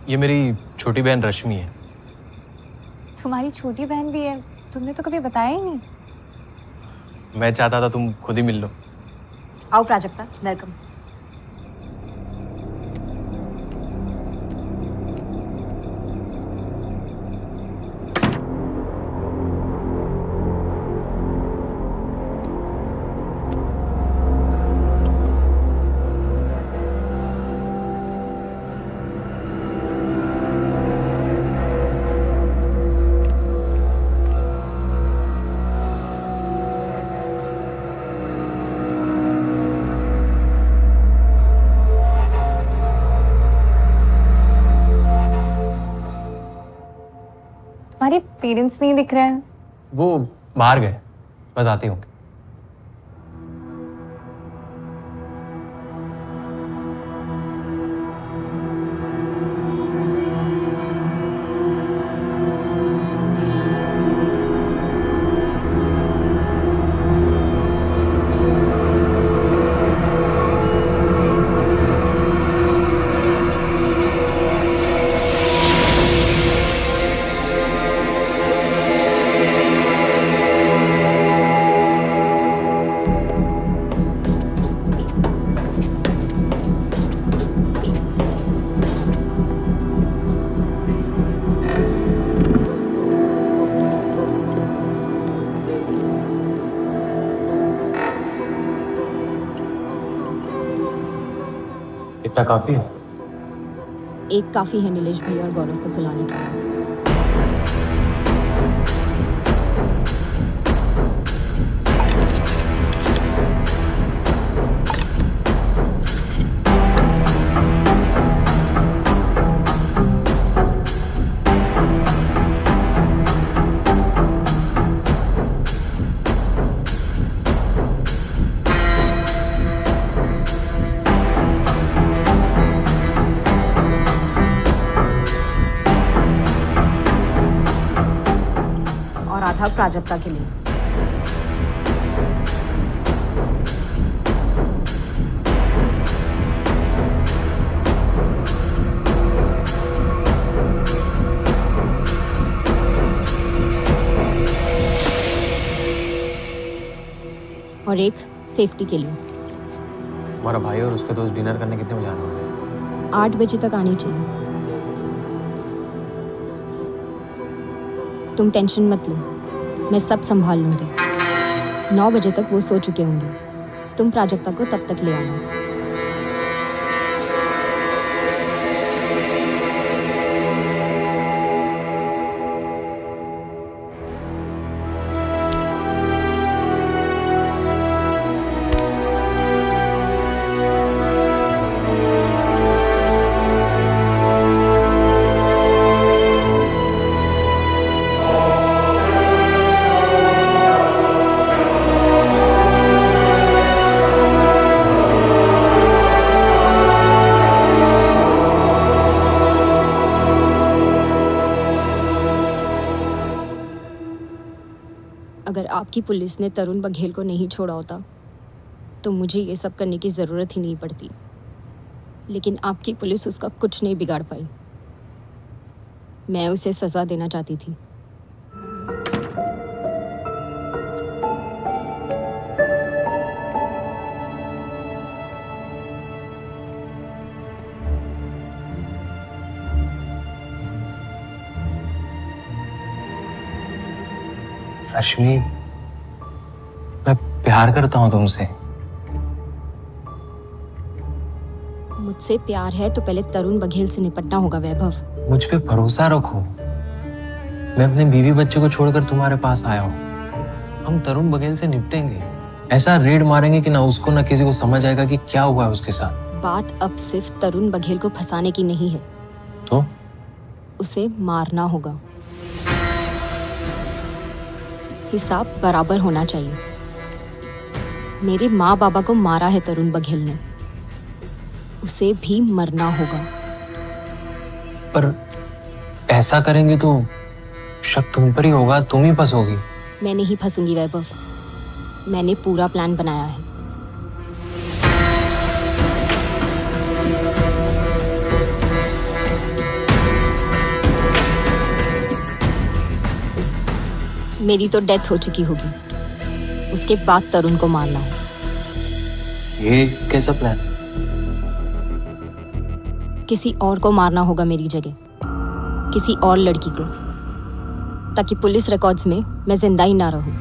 ये मेरी छोटी बहन रश्मि है। तुम्हारी छोटी बहन भी है? तुमने तो कभी बताया ही नहीं। मैं चाहता था तुम खुद ही मिल लो। आओ प्राजक्ता, वेलकम। तुम्हारे पेरेंट्स नहीं दिख रहे हैं? वो बाहर गए, बस आते होंगे। इतना काफी है? एक काफी है नीलेश भैया और गौरव को जलाने के लिए। था प्राजक्ता के लिए। और एक सेफ्टी के लिए। हमारा भाई और उसके दोस्त डिनर करने कितने बजे आने वाले हैं? 8 बजे तक आनी चाहिए। तुम टेंशन मत लो, मैं सब संभाल लूंगी। 9 बजे तक वो सो चुके होंगे। तुम प्राजक्ता को तब तक ले आना। अगर आपकी पुलिस ने तरुण बघेल को नहीं छोड़ा होता तो मुझे ये सब करने की ज़रूरत ही नहीं पड़ती। लेकिन आपकी पुलिस उसका कुछ नहीं बिगाड़ पाई। मैं उसे सज़ा देना चाहती थी। रश्मि, मैं प्यार करता हूं तुमसे। मुझसे प्यार है तो पहले तरुण बघेल से निपटना होगा वैभव। मुझ पे भरोसा रखो। मैं अपने बीवी बच्चे को छोड़कर तुम्हारे पास आया हूं। हम तरुण बघेल से निपटेंगे। ऐसा रेड मारेंगे कि ना उसको ना किसी को समझ आएगा कि क्या हुआ है उसके साथ। बात अब सिर्फ तरुण बघेल को फंसाने की नहीं है, तो उसे मारना होगा। हिसाब बराबर होना चाहिए। मेरे माँ बाबा को मारा है तरुण बघेल ने, उसे भी मरना होगा। पर ऐसा करेंगे तो शक तुम पर ही होगा, तुम ही फंसोगी। मैं नहीं फंसूंगी वैभव, मैंने पूरा प्लान बनाया है। मेरी तो डेथ हो चुकी होगी, उसके बाद तरुण को मारना है। ये कैसा प्लान? किसी और को मारना होगा मेरी जगह, किसी और लड़की को, ताकि पुलिस रिकॉर्ड्स में मैं जिंदा ही ना रहूं।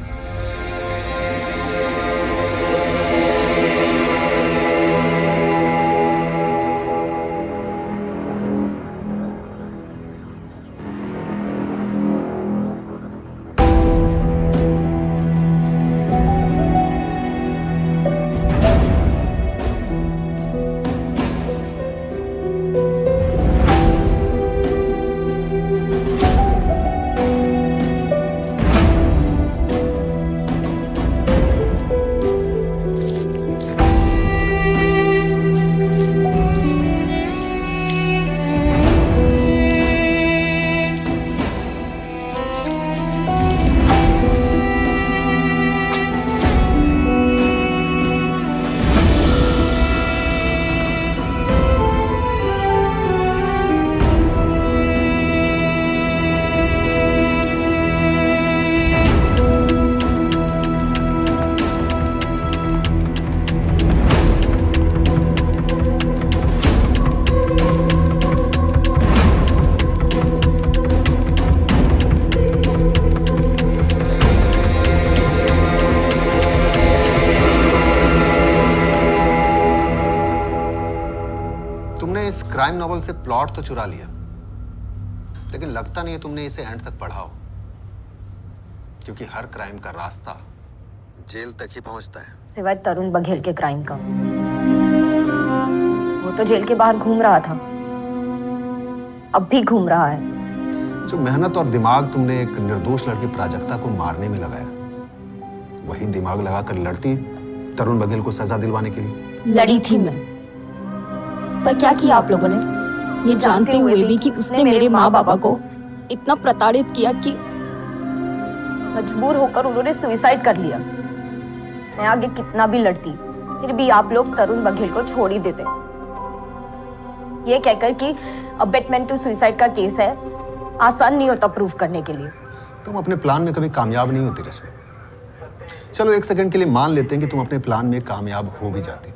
क्राइम नॉवल से प्लॉट तो चुरा लिया, लेकिन लगता नहीं है तुमने इसे एंड तक पढ़ा हो, क्योंकि हर क्राइम का रास्ता जेल तक ही पहुंचता है। सिवाय तरुण बघेल के क्राइम का। वो तो जेल के बाहर घूम रहा था, अब भी घूम रहा है। जो मेहनत और दिमाग तुमने एक निर्दोष लड़की प्राजक्ता को मारने में लगाया, वही दिमाग लगाकर लड़ती तरुण बघेल को सजा दिलवाने के लिए। लड़ी थी मैं, पर क्या किया आप लोगों ने, ये जानते हुए भी कि उसने मेरे माँ बाबा को इतना प्रताड़ित किया कि मजबूर होकर उन्होंने सुसाइड कर लिया। मैं आगे कितना भी लड़ती, फिर भी आप लोग तरुण बघेल को छोड़ ही देते, ये कहकर कि अबेटमेंट टू सुसाइड का केस है, आसान नहीं होता प्रूफ करने के लिए। तुम अपने प्लान में कभी कामयाब नहीं होती रश्मि। चलो एक सेकंड के लिए मान लेते हैं कि तुम अपने प्लान में कामयाब हो भी जाती,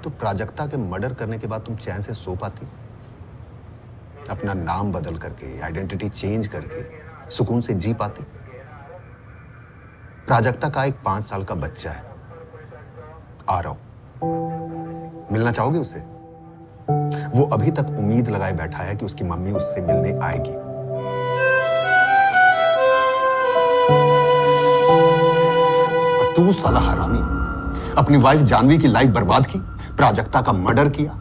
तो प्राजक्ता के मर्डर करने के बाद तुम चैन से सो पाती? अपना नाम बदल करके, आइडेंटिटी चेंज करके सुकून से जी पाती? प्राजक्ता का एक 5 साल का बच्चा है, आ रहा हूं, मिलना चाहोगे उससे? वो अभी तक उम्मीद लगाए बैठा है कि उसकी मम्मी उससे मिलने आएगी। तू साला हरामी, अपनी वाइफ जानवी की लाइफ बर्बाद की, प्राजक्ता का मर्डर किया,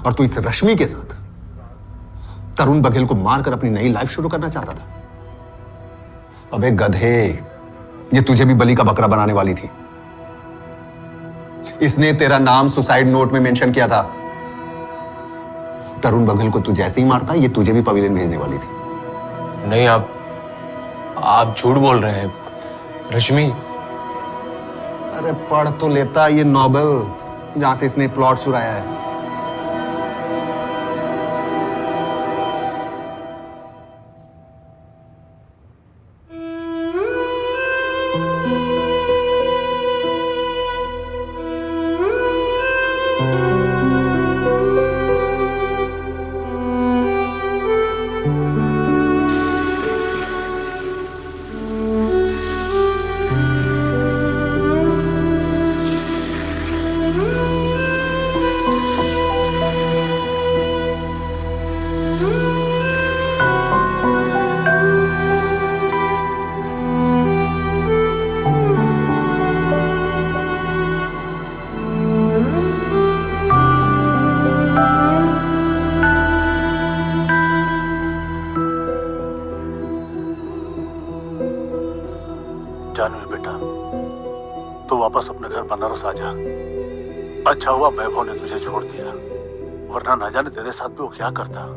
और तू इस रश्मि के साथ तरुण बघेल को मारकर अपनी नई लाइफ शुरू करना चाहता था। अबे गधे, ये तुझे भी बलि का बकरा बनाने वाली थी। इसने तेरा नाम सुसाइड नोट में मेंशन किया था। तरुण बघेल को तू जैसे ही मारता, ये तुझे भी पवेलियन भेजने वाली थी। नहीं, आप झूठ बोल रहे हैं रश्मि। अरे पढ़ तो लेता ये नॉवेल जहां से इसने प्लॉट चुराया है। जानवी बेटा, तू वापस अपने घर बनारस आ जा। अच्छा हुआ वैभव ने तुझे छोड़ दिया, वरना न जाने तेरे साथ भी वो क्या करता।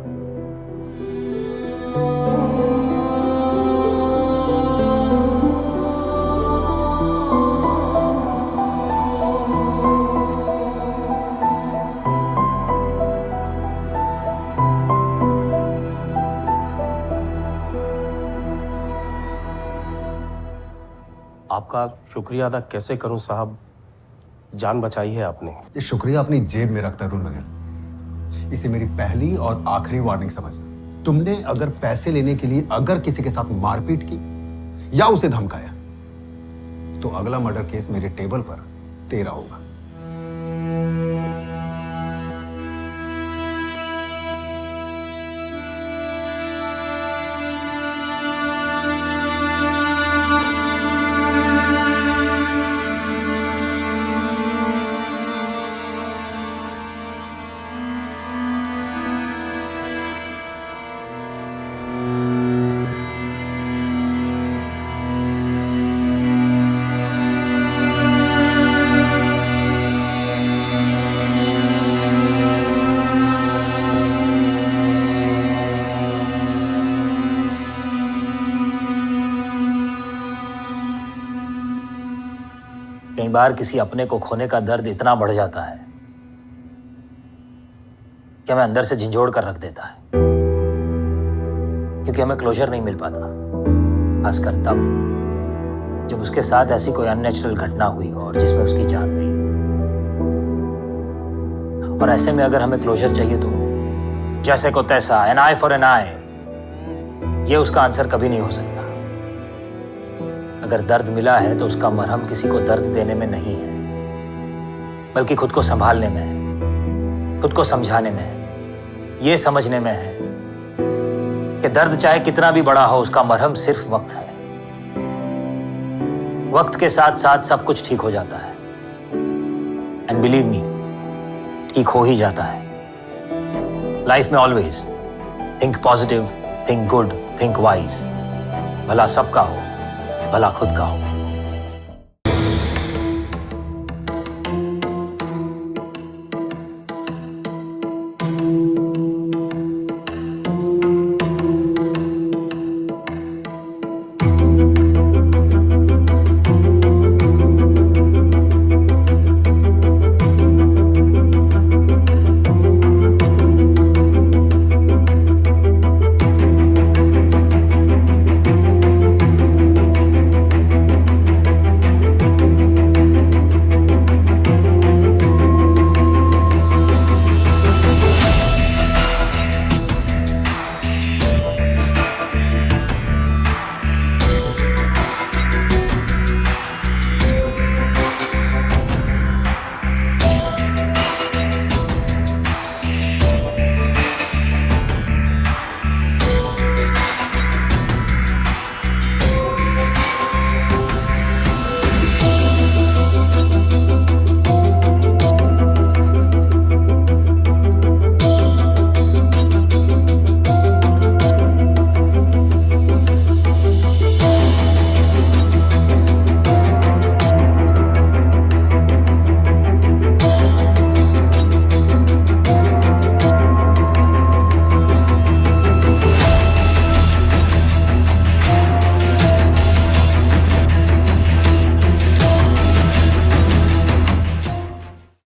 आपका शुक्रिया अदा कैसे करूं साहब, जान बचाई है आपने। ये शुक्रिया अपनी जेब में रखता तरुण बघेल। इसे मेरी पहली और आखिरी वार्निंग समझना। तुमने अगर पैसे लेने के लिए अगर किसी के साथ मारपीट की या उसे धमकाया, तो अगला मर्डर केस मेरे टेबल पर तेरा होगा। कई बार किसी अपने को खोने का दर्द इतना बढ़ जाता है कि हमें अंदर से झंझोड़ कर रख देता है, क्योंकि हमें क्लोजर नहीं मिल पाता, खासकर तब जब उसके साथ ऐसी कोई अननेचुरल घटना हुई और जिसमें उसकी जान गई। और ऐसे में अगर हमें क्लोजर चाहिए तो जैसे को तैसा, एन आई फॉर एन आई, ये उसका आंसर कभी नहीं हो सकता। अगर दर्द मिला है तो उसका मरहम किसी को दर्द देने में नहीं है, बल्कि खुद को संभालने में है, खुद को समझाने में है, ये समझने में है कि दर्द चाहे कितना भी बड़ा हो, उसका मरहम सिर्फ वक्त है। वक्त के साथ साथ सब कुछ ठीक हो जाता है, एंड बिलीव मी, ठीक हो ही जाता है। लाइफ में always think positive, think good, think wise. भला सबका हो, भला खुद का हो।